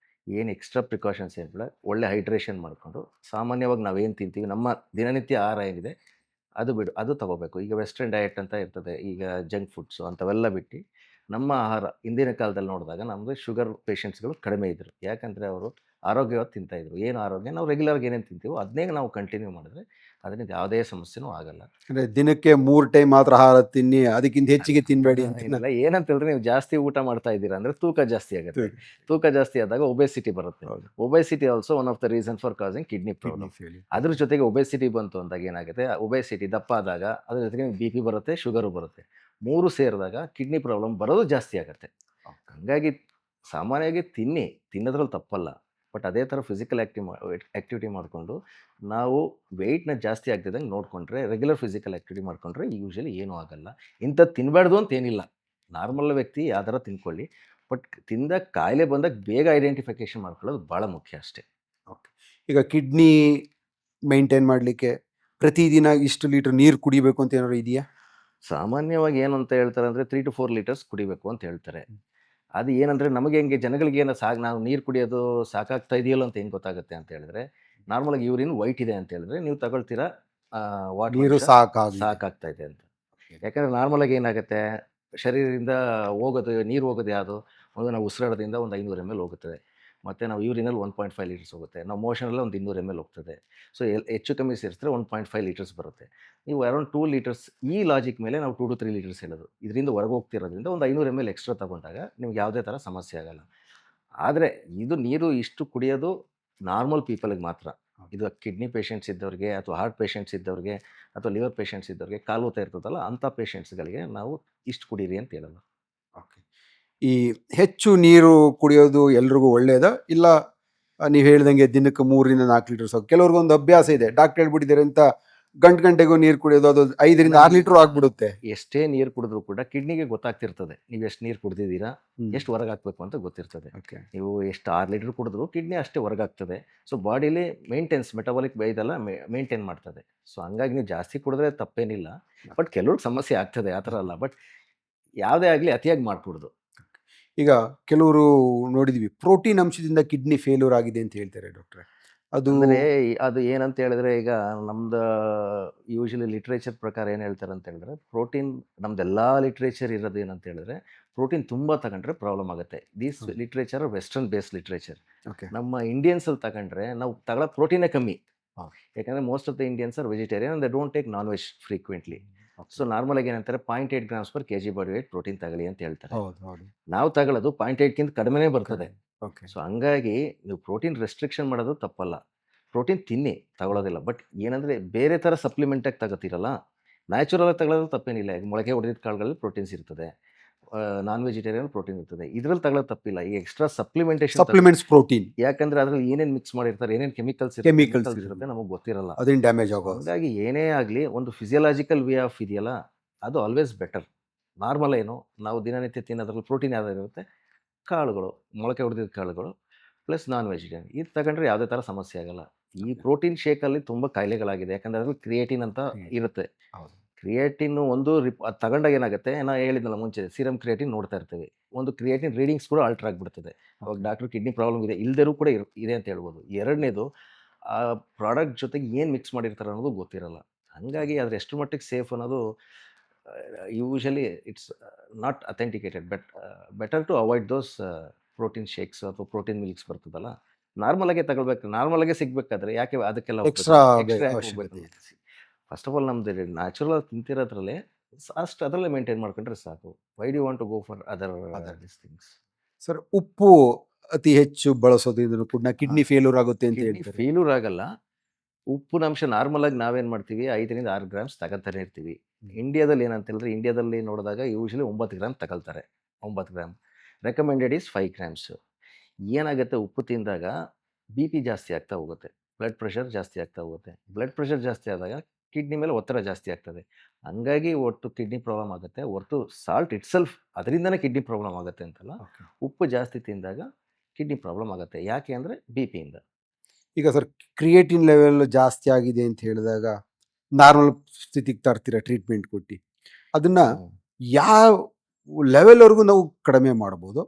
ಏನು ಎಕ್ಸ್ಟ್ರಾ ಪ್ರಿಕಾಷನ್ಸ್ ಏನಿಲ್ಲ, ಒಳ್ಳೆ ಹೈಡ್ರೇಷನ್ ಮಾಡಿಕೊಂಡು ಸಾಮಾನ್ಯವಾಗಿ ನಾವೇನು ತಿಂತೀವಿ ನಮ್ಮ ದಿನನಿತ್ಯ ಆಹಾರ ಏನಿದೆ ಅದು ತಗೋಬೇಕು. ಈಗ ವೆಸ್ಟರ್ನ್ ಡಯಟ್ ಅಂತ ಇರ್ತದೆ, ಈಗ ಜಂಕ್ ಫುಡ್ಸು ಅಂಥವೆಲ್ಲ ಬಿಟ್ಟು ನಮ್ಮ ಆಹಾರ ಹಿಂದಿನ ಕಾಲದಲ್ಲಿ ನೋಡಿದಾಗ ನಮ್ಮದು ಶುಗರ್ ಪೇಷಂಟ್ಸ್ಗಳು ಕಡಿಮೆ ಇದ್ದರು. ಯಾಕಂದರೆ ಅವರು ಆರೋಗ್ಯವಾಗಿ ತಿಂತಾಯಿದ್ರು. ಏನು ಆರೋಗ್ಯ ನಾವು ರೆಗ್ಯುಲರ್ಗೆ ಏನೇನು ತಿಂತೀವೋ ಅದನ್ನೇ ನಾವು ಕಂಟಿನ್ಯೂ ಮಾಡಿದ್ರೆ ಅದರಿಂದ ಯಾವುದೇ ಸಮಸ್ಯೆನೂ ಆಗಲ್ಲ. ಅಂದರೆ ದಿನಕ್ಕೆ 3 ಟೈಮ್ ಮಾತ್ರ ಆಹಾರ ತಿನ್ನಿ, ಅದಕ್ಕಿಂತ ಹೆಚ್ಚಿಗೆ ತಿನ್ನಬೇಡಿ ಅಂತ. ಇಲ್ಲ, ಏನಂತ ಹೇಳಿದ್ರೆ ನೀವು ಜಾಸ್ತಿ ಊಟ ಮಾಡ್ತಾ ಇದ್ದೀರಾ ಅಂದರೆ ತೂಕ ಜಾಸ್ತಿ ಆಗುತ್ತೆ. ತೂಕ ಜಾಸ್ತಿ ಆದಾಗ ಒಬೆಸಿಟಿ ಬರುತ್ತೆ. Obesity also one of the reason for causing kidney problem. ಅದ್ರ ಜೊತೆಗೆ ಒಬೆಸಿಟಿ ಬಂತು ಅಂದಾಗ ಏನಾಗುತ್ತೆ, ಒಬೆಸಿಟಿ ದಪ್ಪ ಆದಾಗ ಅದ್ರ ಜೊತೆಗೆ ಬಿ ಪಿ ಬರುತ್ತೆ, ಶುಗರು ಬರುತ್ತೆ. 3 ಸೇರಿದಾಗ ಕಿಡ್ನಿ ಪ್ರಾಬ್ಲಮ್ ಬರೋದು ಜಾಸ್ತಿ ಆಗುತ್ತೆ. ಹಾಗಾಗಿ ಸಾಮಾನ್ಯವಾಗಿ ತಿನ್ನೋದ್ರಲ್ಲಿ ತಪ್ಪಲ್ಲ. ಬಟ್ ಅದೇ ಥರ ಫಿಸಿಕಲ್ ಆ್ಯಕ್ಟಿವಿಟಿ ಮಾಡಿಕೊಂಡು ನಾವು ವೆಯ್ಟ್ನ ಜಾಸ್ತಿ ಆಗ್ತಿದ್ದಂಗೆ ನೋಡಿಕೊಂಡ್ರೆ, ರೆಗ್ಯುಲರ್ ಫಿಸಿಕಲ್ ಆ್ಯಕ್ಟಿವಿಟಿ ಮಾಡಿಕೊಂಡ್ರೆ ಯೂಶಲಿ ಏನೂ ಆಗಲ್ಲ. ಇಂಥದ್ದು ತಿನ್ನಬಾರ್ದು ಅಂತ ಏನಿಲ್ಲ. ನಾರ್ಮಲ್ ವ್ಯಕ್ತಿ ಯಾವ ಥರ ತಿನ್ಕೊಳ್ಳಿ, ಬಟ್ ತಿಂದಾಗ ಕಾಯಿಲೆ ಬಂದಾಗ ಬೇಗ ಐಡೆಂಟಿಫಿಕೇಷನ್ ಮಾಡ್ಕೊಳ್ಳೋದು ಭಾಳ ಮುಖ್ಯ ಅಷ್ಟೇ. ಈಗ ಕಿಡ್ನಿ ಮೇಂಟೈನ್ ಮಾಡಲಿಕ್ಕೆ ಪ್ರತಿದಿನ ಇಷ್ಟು ಲೀಟ್ರ್ ನೀರು ಕುಡಿಬೇಕು ಅಂತ ಏನಾದ್ರು ಇದೆಯಾ? ಸಾಮಾನ್ಯವಾಗಿ ಏನು ಅಂತ ಹೇಳ್ತಾರೆ ಅಂದರೆ 3 to 4 ಲೀಟರ್ಸ್ ಕುಡಿಬೇಕು ಅಂತ ಹೇಳ್ತಾರೆ. ಅದು ಏನಂದರೆ ನಮಗೆ ಹೆಂಗೆ ಜನಗಳಿಗೆ ನಾವು ನೀರು ಕುಡಿಯೋದು ಸಾಕಾಗ್ತಾ ಇದೆಯಲ್ಲ ಅಂತ ಏನು ಗೊತ್ತಾಗುತ್ತೆ ಅಂತ ಹೇಳಿದ್ರೆ, ನಾರ್ಮಲಾಗಿ ಯೂರಿನ್ ವೈಟ್ ಇದೆ ಅಂತ ಹೇಳಿದ್ರೆ ನೀವು ತಗೊಳ್ತೀರಾ ನೀರು ಸಾಕಾಗ್ತಾ ಇದೆ ಅಂತ. ಯಾಕಂದರೆ ನಾರ್ಮಲಾಗಿ ಏನಾಗುತ್ತೆ, ಶರೀರದಿಂದ ನೀರು ಹೋಗೋದು ಯಾವುದು, ನಾವು ಉಸಿರಾಡೋದ್ರಿಂದ ಒಂದು 500 ml ಹೋಗುತ್ತದೆ. ಮತ್ತು ನಾವು ಯೂರಿನಲ್ಲಿ 1.5 ಲೀಟರ್ಸ್ ಹೋಗುತ್ತೆ. ನಾವು ಮೋಷನಲ್ಲಿ ಒಂದು 200 ml ಹೋಗ್ತದೆ. ಸೊ ಹೆಚ್ಚು ಕಮ್ಮಿ ಸೇರಿಸಿದ್ರೆ 1.5 ಲೀಟರ್ಸ್ ಬರುತ್ತೆ. ನೀವು ಅರೌಂಡ್ 2 ಲೀಟರ್ಸ್ ಈ ಲಾಜಿಕ್ ಮೇಲೆ ನಾವು 2 to 3 ಲೀಟರ್ಸ್ ಹೇಳೋದು. ಇದರಿಂದ ಹೊರಗೆ ಹೋಗ್ತಿರೋದ್ರಿಂದ ಒಂದು 500 ml ಎಕ್ಸ್ಟ್ರಾ ತಗೊಂಡಾಗ ನಿಮ್ಗೆ ಯಾವುದೇ ಥರ ಸಮಸ್ಯೆ ಆಗಲ್ಲ. ಆದರೆ ಇದು ನೀರು ಇಷ್ಟು ಕುಡಿಯೋದು ನಾರ್ಮಲ್ ಪೀಪಲ್ಗೆ ಮಾತ್ರ. ಇದು ಕಿಡ್ನಿ ಪೇಷಂಟ್ಸ್ ಇದ್ದವ್ರಿಗೆ ಅಥವಾ ಹಾರ್ಟ್ ಪೇಷಂಟ್ಸ್ ಇದ್ದವ್ರಿಗೆ ಅಥವಾ ಲಿವರ್ ಪೇಷಂಟ್ಸ್ ಇದ್ದವ್ರಿಗೆ ಕಾಲು ಊತ ಇರ್ತದಲ್ಲ ಅಂಥ ಪೇಷಂಟ್ಸ್ಗಳಿಗೆ ನಾವು ಇಷ್ಟು ಕುಡೀರಿ ಅಂತ ಹೇಳೋದು. ಈ ಹೆಚ್ಚು ನೀರು ಕುಡಿಯೋದು ಎಲ್ರಿಗೂ ಒಳ್ಳೆಯದಾ, ಇಲ್ಲ ನೀವು ಹೇಳ್ದಂಗೆ ದಿನಕ್ಕೆ 3 ರಿಂದ 4 ಲೀಟರ್ ಸಾಕು. ಕೆಲವ್ರಿಗೊಂದು ಅಭ್ಯಾಸ ಇದೆ, ಡಾಕ್ಟರ್ ಹೇಳ್ಬಿಟ್ಟಿದ್ದಾರೆ ಅಂತ ಗಂಟೆಗೂ ನೀರು ಕುಡಿಯೋದು, ಅದು 5 ರಿಂದ 6 ಲೀಟರ್ ಆಗ್ಬಿಡುತ್ತೆ. ಎಷ್ಟೇ ನೀರು ಕುಡಿದ್ರು ಕೂಡ ಕಿಡ್ನಿಗೆ ಗೊತ್ತಾಗ್ತಿರ್ತದೆ ನೀವು ಎಷ್ಟು ನೀರು ಕುಡಿದಿದ್ದೀರಾ, ಎಷ್ಟು ಹೊರಗೆ ಹಾಕ್ಬೇಕು ಅಂತ ಗೊತ್ತಿರ್ತದೆ. ಓಕೆ. ನೀವು ಎಷ್ಟು 6 ಲೀಟರ್ ಕುಡಿದ್ರು ಕಿಡ್ನಿ ಅಷ್ಟೇ ಹೊರಗಾಗ್ತದೆ. ಸೊ ಬಾಡಿಲಿ ಮೇಂಟೆನ್ಸ್ ಮೆಟಬಾಲಿಕ್ ಇದೆಲ್ಲ ಮೇಂಟೈನ್ ಮಾಡ್ತದೆ. ಸೊ ಹಂಗಾಗಿ ನೀವು ಜಾಸ್ತಿ ಕುಡಿದ್ರೆ ತಪ್ಪೇನಿಲ್ಲ, ಬಟ್ ಕೆಲವ್ರಿಗೆ ಸಮಸ್ಯೆ ಆಗ್ತದೆ, ಆ ಥರ ಅಲ್ಲ. ಬಟ್ ಯಾವುದೇ ಆಗಲಿ ಅತಿಯಾಗಿ ಮಾಡ್ಕೊಡ್ದು. ಈಗ ಕೆಲವರು ನೋಡಿದ್ವಿ ಪ್ರೋಟೀನ್ ಅಂಶದಿಂದ ಕಿಡ್ನಿ ಫೇಲ್ಯೂರ್ ಆಗಿದೆ ಅಂತ ಹೇಳ್ತಾರೆ ಡಾಕ್ಟ್ರೆ. ಅದು ಅಂದರೆ ಅದು ಏನಂತ ಹೇಳಿದ್ರೆ, ಈಗ ನಮ್ದು ಯೂಶಲಿ ಲಿಟ್ರೇಚರ್ ಪ್ರಕಾರ ಏನು ಹೇಳ್ತಾರೆ ಅಂತ ಹೇಳಿದ್ರೆ, ಪ್ರೋಟೀನ್ ನಮ್ದೆಲ್ಲ ಲಿಟ್ರೇಚರ್ ಇರೋದು ಏನಂತ ಹೇಳಿದ್ರೆ, ಪ್ರೋಟೀನ್ ತುಂಬ ತಗೊಂಡ್ರೆ ಪ್ರಾಬ್ಲಮ್ ಆಗುತ್ತೆ. These literature western base literature. Okay. ನಮ್ಮ ಇಂಡಿಯನ್ಸಲ್ಲಿ ತಗೊಂಡ್ರೆ ನಾವು ತಗೊಳ್ಳೋ ಪ್ರೋಟೀನೇ ಕಮ್ಮಿ. ಹಾ. ಯಾಕಂದರೆ most of the Indians are vegetarian they don't take non veg frequently. So ನಾರ್ಮಲಾಗಿ ಏನಂತಾರೆ 0.8 grams per kg body weight protein ತಗೊಳ್ಳಿ ಅಂತ ಹೇಳ್ತಾರೆ. ಹೌದು ಹೌದು. ನಾವು ತಗೊಳ್ಳೋದು 0.8ಕ್ಕಿಂತ ಕಡಿಮೆನೇ ಬರ್ತದೆ. ಓಕೆ. ಸೊ ಹಂಗಾಗಿ ನೀವು ಪ್ರೋಟೀನ್ ರೆಸ್ಟ್ರಿಕ್ಷನ್ ಮಾಡೋದು ತಪ್ಪಲ್ಲ. ಪ್ರೋಟೀನ್ ತಿನ್ನಿ, ತಗೊಳ್ಳೋದಿಲ್ಲ. ಬಟ್ ಏನಂದರೆ ಬೇರೆ ಥರ ಸಪ್ಲಿಮೆಂಟಾಗಿ ತಗೋತೀರಲ್ಲ, ನ್ಯಾಚುರಲಾಗಿ ತಗೊಳ್ಳೋದು ತಪ್ಪೇನಿಲ್ಲ. ಈಗ ಮೊಳಕೆ ಹೊಡೆದಿದ್ದ ಕಾಳುಗಳಲ್ಲಿ ಪ್ರೋಟೀನ್ಸ್ ಇರ್ತದೆ, ನಾನ್ ವೆಜಿಟೇರಿಯನ್ ಪ್ರೋಟೀನ್ ಇರ್ತದೆ, ಇದರಲ್ಲಿ ತಗೊಳ್ಳೋದು ತಪ್ಪಿಲ್ಲ. ಈ ಎಕ್ಸ್ಟ್ರಾ ಸಪ್ಲಿಮೆಂಟ್ಸ್ ಪ್ರೋಟೀನ್ ಯಾಕಂದ್ರೆ ಅದ್ರಲ್ಲಿ ಏನೇನು ಮಿಕ್ಸ್ ಮಾಡಿರ್ತಾರೆ, ಏನೇನು ಕೆಮಿಕಲ್ಸ್ ಇರುತ್ತೆ ನಮಗೆ ಗೊತ್ತಿರಲ್ಲ. ಅದೇನು ಡ್ಯಾಮೇಜ್ ಆಗೋದು. ಹಾಗಾಗಿ ಏನೇ ಆಗಲಿ ಒಂದು ಫಿಸಿಯಲಾಜಿಕಲ್ ವೇ ಆಫ್ ಇದೆಯಲ್ಲ, ಅದು ಆಲ್ವೇಸ್ ಬೆಟರ್. ನಾರ್ಮಲ್ ಏನು ನಾವು ದಿನನಿತ್ಯ ತಿನ್ನೋದ್ರಲ್ಲಿ ಪ್ರೋಟೀನ್ ಯಾವ್ದು ಇರುತ್ತೆ, ಕಾಳುಗಳು, ಮೊಳಕೆ ಹೊಡೆದಿದ್ದ ಕಾಳುಗಳು ಪ್ಲಸ್ ನಾನ್ ವೆಜಿಟೇರಿಯನ್, ಇದು ತಗೊಂಡ್ರೆ ಯಾವುದೇ ಥರ ಸಮಸ್ಯೆ ಆಗಲ್ಲ. ಈ ಪ್ರೋಟೀನ್ ಶೇಕಲ್ಲಿ ತುಂಬ ಕಾಯಿಲೆಗಳಾಗಿದೆ, ಯಾಕಂದರೆ ಅದ್ರಲ್ಲಿ ಕ್ರಿಯೇಟಿನ್ ಅಂತ ಇರುತ್ತೆ. ಹೌದು. ಕ್ರಿಯೇಟಿನ್ ಒಂದು ಅದು ತಗೊಂಡಾಗ ಏನಾಗುತ್ತೆ, ನಾನು ಹೇಳಿದ್ನಲ್ಲ ಮುಂಚೆ, ಸೀರಮ್ ಕ್ರಿಯೇಟಿನ್ ನೋಡ್ತಾ ಇರ್ತೀವಿ. ಒಂದು ಕ್ರಿಯೇಟಿನ್ ರೀಡಿಂಗ್ಸ್ ಕೂಡ ಆಲ್ಟರ್ ಆಗಿಬಿಡ್ತದೆ. ಅವಾಗ ಡಾಕ್ಟ್ರು ಕಿಡ್ನಿ ಪ್ರಾಬ್ಲಮ್ ಇದೆ ಇಲ್ಲದರೂ ಕೂಡ ಇದೆ ಅಂತ ಹೇಳ್ಬೋದು. ಎರಡನೇದು, ಆ ಪ್ರಾಡಕ್ಟ್ ಜೊತೆಗೆ ಏನು ಮಿಕ್ಸ್ ಮಾಡಿರ್ತಾರೆ ಅನ್ನೋದು ಗೊತ್ತಿರಲ್ಲ. ಹಾಗಾಗಿ ಅದ್ರ ಎಷ್ಟು ಮಟ್ಟಿಗೆ ಸೇಫ್ ಅನ್ನೋದು usually it's not authenticated. But better to avoid those protein shakes ಅಥವಾ ಪ್ರೋಟೀನ್ ಮಿಲ್ಕ್ಸ್ ಬರ್ತದಲ್ಲ, ನಾರ್ಮಲಾಗೆ ತಗೊಳ್ಬೇಕು. ನಾರ್ಮಲಾಗೆ ಸಿಗಬೇಕಾದ್ರೆ ಯಾಕೆ ಅದಕ್ಕೆಲ್ಲ ಎಕ್ಸ್ಟ್ರಾ ಹೋಗ್ಬೇಕು? ಫಸ್ಟ್ ಆಫ್ ಆಲ್ ನಮ್ದು ನ್ಯಾಚುರಲ್ ತಿಂತಿರೋದ್ರಲ್ಲೇ ಅಷ್ಟು ಅದರಲ್ಲೇ ಮೇಂಟೈನ್ ಮಾಡ್ಕೊಂಡ್ರೆ ಸಾಕು. Why do want to go for other this things? Sir, ಉಪ್ಪು ಅತಿ ಹೆಚ್ಚು ಬಳಸೋದ್ರಿಂದ ಕೂಡ ಕಿಡ್ನಿ ಫೇಲ್ಯೂರ್ ಆಗುತ್ತೆ ಅಂತ ಹೇಳ್ತಾರೆ. ಫೇಲ್ಯೂರ್ ಆಗಲ್ಲ. ಉಪ್ಪಿನ ಅಂಶ ನಾರ್ಮಲಾಗಿ ನಾವೇನು ಮಾಡ್ತೀವಿ, 5 ರಿಂದ 6 grams ತಗೊಳ್ತಾನೆ ಇರ್ತೀವಿ. ಇಂಡಿಯಾದಲ್ಲಿ ಏನಂತ ಹೇಳಿದ್ರೆ, ಇಂಡಿಯಾದಲ್ಲಿ ನೋಡಿದಾಗ ಯೂಶಲಿ 9 ಗ್ರಾಮ್ ತಗೊಳ್ತಾರೆ. 9 ಗ್ರಾಮ್ ರೆಕಮೆಂಡೆಡ್ ಈಸ್ 5 grams. ಏನಾಗುತ್ತೆ, ಉಪ್ಪು ತಿಂದಾಗ ಬಿ ಪಿ ಜಾಸ್ತಿ ಆಗ್ತಾ ಹೋಗುತ್ತೆ, ಬ್ಲಡ್ ಪ್ರೆಷರ್ ಜಾಸ್ತಿ ಆಗ್ತಾ ಹೋಗುತ್ತೆ. ಬ್ಲಡ್ ಪ್ರೆಷರ್ ಜಾಸ್ತಿ ಆದಾಗ ಕಿಡ್ನಿ ಮೇಲೆ ಒತ್ತಡ ಜಾಸ್ತಿ ಆಗ್ತದೆ. ಹಂಗಾಗಿ ಒಟ್ಟು ಕಿಡ್ನಿ ಪ್ರಾಬ್ಲಮ್ ಆಗುತ್ತೆ. ಹೊರತು ಸಾಲ್ಟ್ ಇಟ್ ಸೆಲ್ಫ್ ಅದರಿಂದನೇ ಕಿಡ್ನಿ ಪ್ರಾಬ್ಲಮ್ ಆಗುತ್ತೆ ಅಂತಲ್ಲ, ಉಪ್ಪು ಜಾಸ್ತಿ ತಿಂದಾಗ ಕಿಡ್ನಿ ಪ್ರಾಬ್ಲಮ್ ಆಗುತ್ತೆ. ಯಾಕೆ ಅಂದರೆ ಬಿ ಪಿಯಿಂದ. ಈಗ ಸರ್, ಕ್ರಿಯೇಟಿನ್ ಲೆವೆಲ್ ಜಾಸ್ತಿ ಆಗಿದೆ ಅಂತ ಹೇಳಿದಾಗ ನಾರ್ಮಲ್ ಸ್ಥಿತಿಗೆ ತರ್ತೀರಾ ಟ್ರೀಟ್ಮೆಂಟ್ ಕೊಟ್ಟು, ಅದನ್ನ ಯಾವ ಲೆವೆಲ್ವರೆಗೂ ನಾವು ಕಡಿಮೆ ಮಾಡ್ಬೋದು?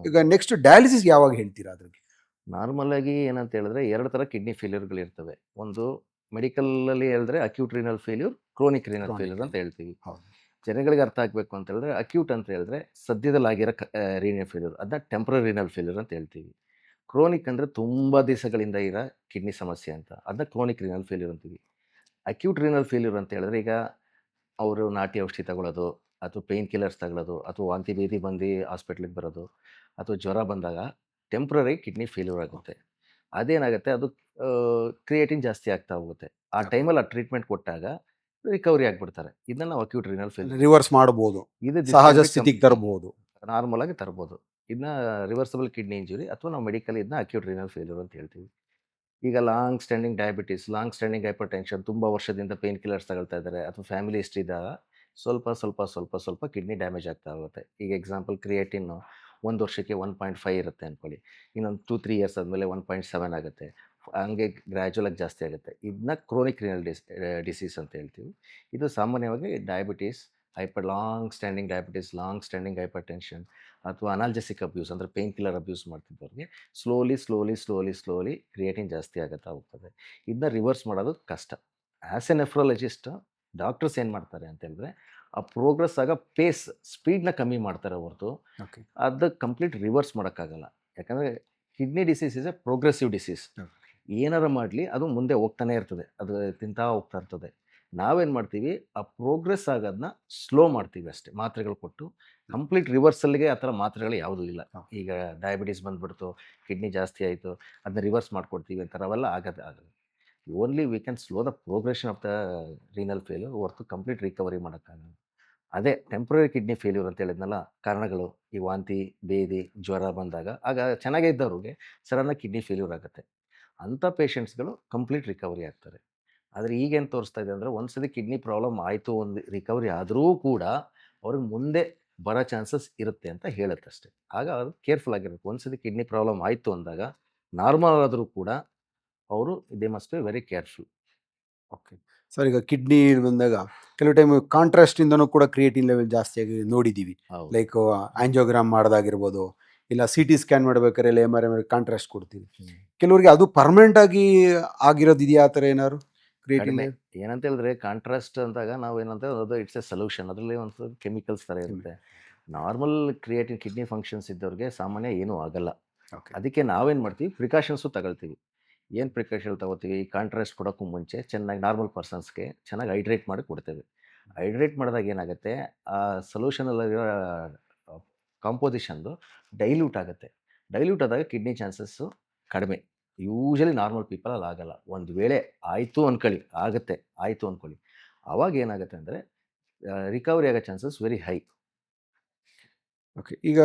ಈಗ ನೆಕ್ಸ್ಟ್ ಡಯಾಲಿಸಿಸ್ ಯಾವಾಗ ಹೇಳ್ತೀರಾ ಅದ್ರಿಗೆ? ನಾರ್ಮಲಾಗಿ ಏನಂತ ಹೇಳಿದ್ರೆ 2 ಥರ ಕಿಡ್ನಿ ಫೇಲ್ಯೂರ್ಗಳಿರ್ತವೆ. ಒಂದು ಮೆಡಿಕಲಲ್ಲಿ ಹೇಳಿದ್ರೆ acute renal failure, chronic renal failure ಅಂತ ಹೇಳ್ತೀವಿ. ಜನಗಳಿಗೆ ಅರ್ಥ ಆಗಬೇಕು ಅಂತ ಹೇಳಿದ್ರೆ, ಅಕ್ಯೂಟ್ ಅಂತ ಹೇಳಿದ್ರೆ ಸದ್ಯದಲ್ಲಿ ಆಗಿರೋ ರೀನಲ್ ಫೇಲ್ಯೂರ್, ಅದನ್ನ ಟೆಂಪ್ರರಿ ರೀನಲ್ ಫೇಲ್ಯೂರ್ ಅಂತ ಹೇಳ್ತೀವಿ. ಕ್ರೋನಿಕ್ ಅಂದರೆ ತುಂಬ ದಿವಸಗಳಿಂದ ಇರೋ ಕಿಡ್ನಿ ಸಮಸ್ಯೆ ಅಂತ, ಅದನ್ನ ಕ್ರೋನಿಕ್ ರೀನಲ್ ಫೇಲ್ಯೂರ್ ಅಂತೀವಿ. ಅಕ್ಯೂಟ್ ರೀನಲ್ ಫೇಲ್ಯೂರ್ ಅಂತ ಹೇಳಿದ್ರೆ, ಈಗ ಅವರು ನಾಟಿ ಔಷಧಿ ತಗೊಳ್ಳೋದು, ಅಥವಾ ಪೇಯ್ನ್ ಕಿಲ್ಲರ್ಸ್ ತಗೊಳ್ಳೋದು, ಅಥವಾ ವಾಂತಿ ಭೇದಿ ಬಂದು ಹಾಸ್ಪಿಟ್ಲಿಗೆ ಬರೋದು, ಅಥವಾ ಜ್ವರ ಬಂದಾಗ ಟೆಂಪ್ರರಿ ಕಿಡ್ನಿ ಫೇಲ್ಯೂರ್ ಆಗುತ್ತೆ. ಅದೇನಾಗುತ್ತೆ, ಅದು ಕ್ರಿಯೇಟಿನ್ ಜಾಸ್ತಿ ಆಗ್ತಾ ಹೋಗುತ್ತೆ. ಆ ಟೈಮಲ್ಲಿ ಆ ಟ್ರೀಟ್ಮೆಂಟ್ ಕೊಟ್ಟಾಗ ರಿಕವರಿ ಆಗಿಬಿಡ್ತಾರೆ. ಇದನ್ನ ನಾವು ಅಕ್ಯೂಟ್ ರೀನಲ್ ಫೇಲ್ಯೂರ್ ರಿವರ್ಸ್ ಮಾಡ್ಬೋದು, ಇದು ಸಹಜ ಸ್ಥಿತಿಗೆ ತರಬಹುದು, ನಾರ್ಮಲ್ ಆಗಿ ತರ್ಬೋದು. ಇದನ್ನ ರಿವರ್ಸಬಲ್ ಕಿಡ್ನಿ ಇಂಜುರಿ, ಅಥವಾ ನಾವು ಮೆಡಿಕಲ್ ಇದನ್ನ ಅಕ್ಯೂಟ್ ರೀನಲ್ ಫೇಲ್ಯೂರ್ ಅಂತ ಹೇಳ್ತೀವಿ. ಈಗ long standing diabetes, long standing hypertension, ತುಂಬ ವರ್ಷದಿಂದ ಪೇನ್ ಕಿಲ್ಲರ್ಸ್ ತಗೊಳ್ತಾ ಇದ್ದಾರೆ, ಅಥವಾ ಫ್ಯಾಮಿಲಿ ಹಿಸ್ಟ್ರಿ ಇದ್ದಾಗ ಸ್ವಲ್ಪ ಕಿಡ್ನಿ ಡ್ಯಾಮೇಜ್ ಆಗ್ತಾ ಹೋಗುತ್ತೆ. ಈಗ ಎಕ್ಸಾಂಪಲ್ ಕ್ರಿಯೇಟಿನ್ 1 ವರ್ಷಕ್ಕೆ 1.5 ಇರುತ್ತೆ ಅಂದ್ಕೊಳ್ಳಿ, ಇನ್ನೊಂದು 2-3 ಇಯರ್ಸ್ ಆದಮೇಲೆ 1.7 ಆಗುತ್ತೆ. ಹಂಗೆ ಗ್ರ್ಯಾಜುವಲಾಗಿ ಜಾಸ್ತಿ ಆಗುತ್ತೆ. ಇದನ್ನ ಕ್ರೋನಿಕ್ ರೀನಲ್ ಡಿಸೀಸ್ ಅಂತ ಹೇಳ್ತೀವಿ. ಇದು ಸಾಮಾನ್ಯವಾಗಿ diabetes, long standing diabetes, long standing hypertension, ಅಥವಾ ಅನಾಲ್ಜೆಸಿಕ್ ಅಬ್ಯೂಸ್ ಅಂದರೆ ಪೇನ್ ಕಿಲ್ಲರ್ ಅಬ್ಯೂಸ್ ಮಾಡ್ತಿದ್ದವ್ರಿಗೆ ಸ್ಲೋಲಿ ಕ್ರಿಯೇಟಿನ್ ಜಾಸ್ತಿ ಆಗುತ್ತಾ ಹೋಗ್ತದೆ. ಇದನ್ನ ರಿವರ್ಸ್ ಮಾಡೋದು ಕಷ್ಟ. ಆ್ಯಸ್ ಎ ನೆಫ್ರಾಲಜಿಸ್ಟ್ ಡಾಕ್ಟರ್ಸ್ ಏನು ಮಾಡ್ತಾರೆ ಅಂತ ಹೇಳಿದ್ರೆ, ಆ ಪ್ರೋಗ್ರೆಸ್ ಆಗ ಸ್ಪೀಡ್ನ ಕಮ್ಮಿ ಮಾಡ್ತಾರೆ ಹೊರತು ಅದು ಕಂಪ್ಲೀಟ್ ರಿವರ್ಸ್ ಮಾಡೋಕ್ಕಾಗಲ್ಲ. ಯಾಕಂದರೆ kidney disease is A progressive disease. ಏನಾರು ಮಾಡಲಿ ಅದು ಮುಂದೆ ಹೋಗ್ತಾನೆ ಇರ್ತದೆ, ಅದು ತಿಂತಾ ಹೋಗ್ತಾ ಇರ್ತದೆ. ನಾವೇನು ಮಾಡ್ತೀವಿ, ಆ ಪ್ರೋಗ್ರೆಸ್ ಆಗೋದನ್ನ ಸ್ಲೋ ಮಾಡ್ತೀವಿ ಅಷ್ಟೇ, ಮಾತ್ರೆಗಳು ಕೊಟ್ಟು. ಕಂಪ್ಲೀಟ್ ರಿವರ್ಸಲ್ಗೆ ಆ ಥರ ಮಾತ್ರೆಗಳು ಯಾವುದೂ ಇಲ್ಲ. ಈಗ ಡಯಾಬಿಟೀಸ್ ಬಂದುಬಿಡ್ತು, ಕಿಡ್ನಿ ಜಾಸ್ತಿ ಆಯಿತು, ಅದನ್ನ ರಿವರ್ಸ್ ಮಾಡ್ಕೊಡ್ತೀವಿ ಅಂತಾರೆ, ಅವೆಲ್ಲ ಆಗಲ್ಲ. Only we can slow the progression of the renal failure, ಹೊರತು ಕಂಪ್ಲೀಟ್ ರಿಕವರಿ ಮಾಡೋಕ್ಕಾಗಲ್ಲ. ಅದೇ ಟೆಂಪ್ರರಿ ಕಿಡ್ನಿ ಫೇಲ್ಯೂರ್ ಅಂತ ಹೇಳಿದ್ನಲ್ಲ, ಕಾರಣಗಳು ಈ ವಾಂತಿ, ಭೇದಿ, ಜ್ವರ ಬಂದಾಗ ಆಗ ಚೆನ್ನಾಗೇ ಇದ್ದವ್ರಿಗೆ ಸಡನ್ನಾಗಿ ಕಿಡ್ನಿ ಫೇಲ್ಯೂರ್ ಆಗುತ್ತೆ. ಅಂಥ ಪೇಷಂಟ್ಸ್ಗಳು ಕಂಪ್ಲೀಟ್ ರಿಕವರಿ ಆಗ್ತಾರೆ. ಆದರೆ ಈಗೇನು ತೋರಿಸ್ತಾ ಇದೆ ಅಂದರೆ, ಒಂದ್ಸತಿ ಕಿಡ್ನಿ ಪ್ರಾಬ್ಲಮ್ ಆಯಿತು, ಒಂದು ರಿಕವರಿ ಆದರೂ ಕೂಡ ಅವ್ರಿಗೆ ಮುಂದೆ ಬರೋ ಚಾನ್ಸಸ್ ಇರುತ್ತೆ ಅಂತ ಹೇಳುತ್ತಷ್ಟೆ. ಆಗ ಅದು ಕೇರ್ಫುಲ್ ಆಗಿರಬೇಕು. ಒಂದ್ಸತಿ ಕಿಡ್ನಿ ಪ್ರಾಬ್ಲಮ್ ಆಯಿತು ಅಂದಾಗ ನಾರ್ಮಲ್ ಆದರೂ ಕೂಡ ಅವರು they must be very careful. Okay sir, ಈಗ ಕಿಡ್ನಿ ಬಂದಾಗ ಕೆಲವು ಟೈಮ್ ಕಾಂಟ್ರಾಸ್ಟಿಂದನೂ ಕೂಡ ಕ್ರಿಯೇಟಿನ್ ಲೆವೆಲ್ ಜಾಸ್ತಿಯಾಗಿ ನೋಡಿದ್ದೀವಿ. ಹೌದು. ಲೈಕ್ ಆಂಜಿಯೋಗ್ರಾಮ್ ಮಾಡೋದಾಗಿರ್ಬೋದು, ಇಲ್ಲ ಸಿ ಟಿ ಸ್ಕ್ಯಾನ್ ಮಾಡ್ಬೇಕಾದ್ರೆ ಇಲ್ಲ MRI ಕಾಂಟ್ರಾಸ್ಟ್ ಕೊಡ್ತೀವಿ. ಕೆಲವರಿಗೆ ಅದು ಪರ್ಮನೆಂಟ್ ಆಗಿ ಆಗಿರೋದು ಇದೆಯಾ ಆ ಥರ ಏನಾದ್ರು ಕ್ರಿಯೇಟಿನ್? ಕಡಿಮೆ ಏನಂತ ಹೇಳಿದ್ರೆ, ಕಾಂಟ್ರಾಸ್ಟ್ ಅಂದಾಗ ನಾವು ಏನಂತ ಅದು ಇಟ್ಸ್ ಎ ಸೊಲ್ಯೂಷನ್. ಅದರಲ್ಲಿ ಒಂದು ಕೆಮಿಕಲ್ಸ್ ಥರ ಇರುತ್ತೆ. ನಾರ್ಮಲ್ ಕ್ರಿಯೇಟಿನ್ ಕಿಡ್ನಿ ಫಂಕ್ಷನ್ಸ್ ಇದ್ದವ್ರಿಗೆ ಸಾಮಾನ್ಯ ಏನೂ ಆಗಲ್ಲ. ಓಕೆ ಅದಕ್ಕೆ ನಾವೇನು ಮಾಡ್ತೀವಿ, ಪ್ರಿಕಾಷನ್ಸು ತಗೊಳ್ತೀವಿ. ಏನು ಪ್ರಿಕಾಷನ್ ತಗೋತೀವಿ, ಕಾಂಟ್ರಾಸ್ಟ್ ಕೊಡೋಕ್ಕೂ ಮುಂಚೆ ಚೆನ್ನಾಗಿ ನಾರ್ಮಲ್ ಪರ್ಸನ್ಸ್ಗೆ ಚೆನ್ನಾಗಿ ಹೈಡ್ರೇಟ್ ಮಾಡಿ ಕೊಡ್ತೇವೆ. ಹೈಡ್ರೇಟ್ ಮಾಡಿದಾಗ ಏನಾಗುತ್ತೆ, ಆ ಸೊಲ್ಯೂಷನಲ್ಲಿರೋ ಕಾಂಪೋಸಿಷನ್ದು ಡೈಲ್ಯೂಟ್ ಆಗುತ್ತೆ. ಡೈಲ್ಯೂಟ್ ಆದಾಗ ಕಿಡ್ನಿ ಚಾನ್ಸಸ್ಸು ಕಡಿಮೆ. ಯೂಶಲಿ ನಾರ್ಮಲ್ ಪೀಪಲಲ್ಲಿ ಆಗಲ್ಲ. ಒಂದು ವೇಳೆ ಆಯಿತು ಅಂದ್ಕೊಳ್ಳಿ, ಆಗುತ್ತೆ, ಆಯಿತು ಅಂದ್ಕೊಳ್ಳಿ, ಆವಾಗ ಏನಾಗುತ್ತೆ ಅಂದರೆ ರಿಕವರಿ ಆಗೋ ಚಾನ್ಸಸ್ ವೆರಿ ಹೈ. ಓಕೆ ಈಗ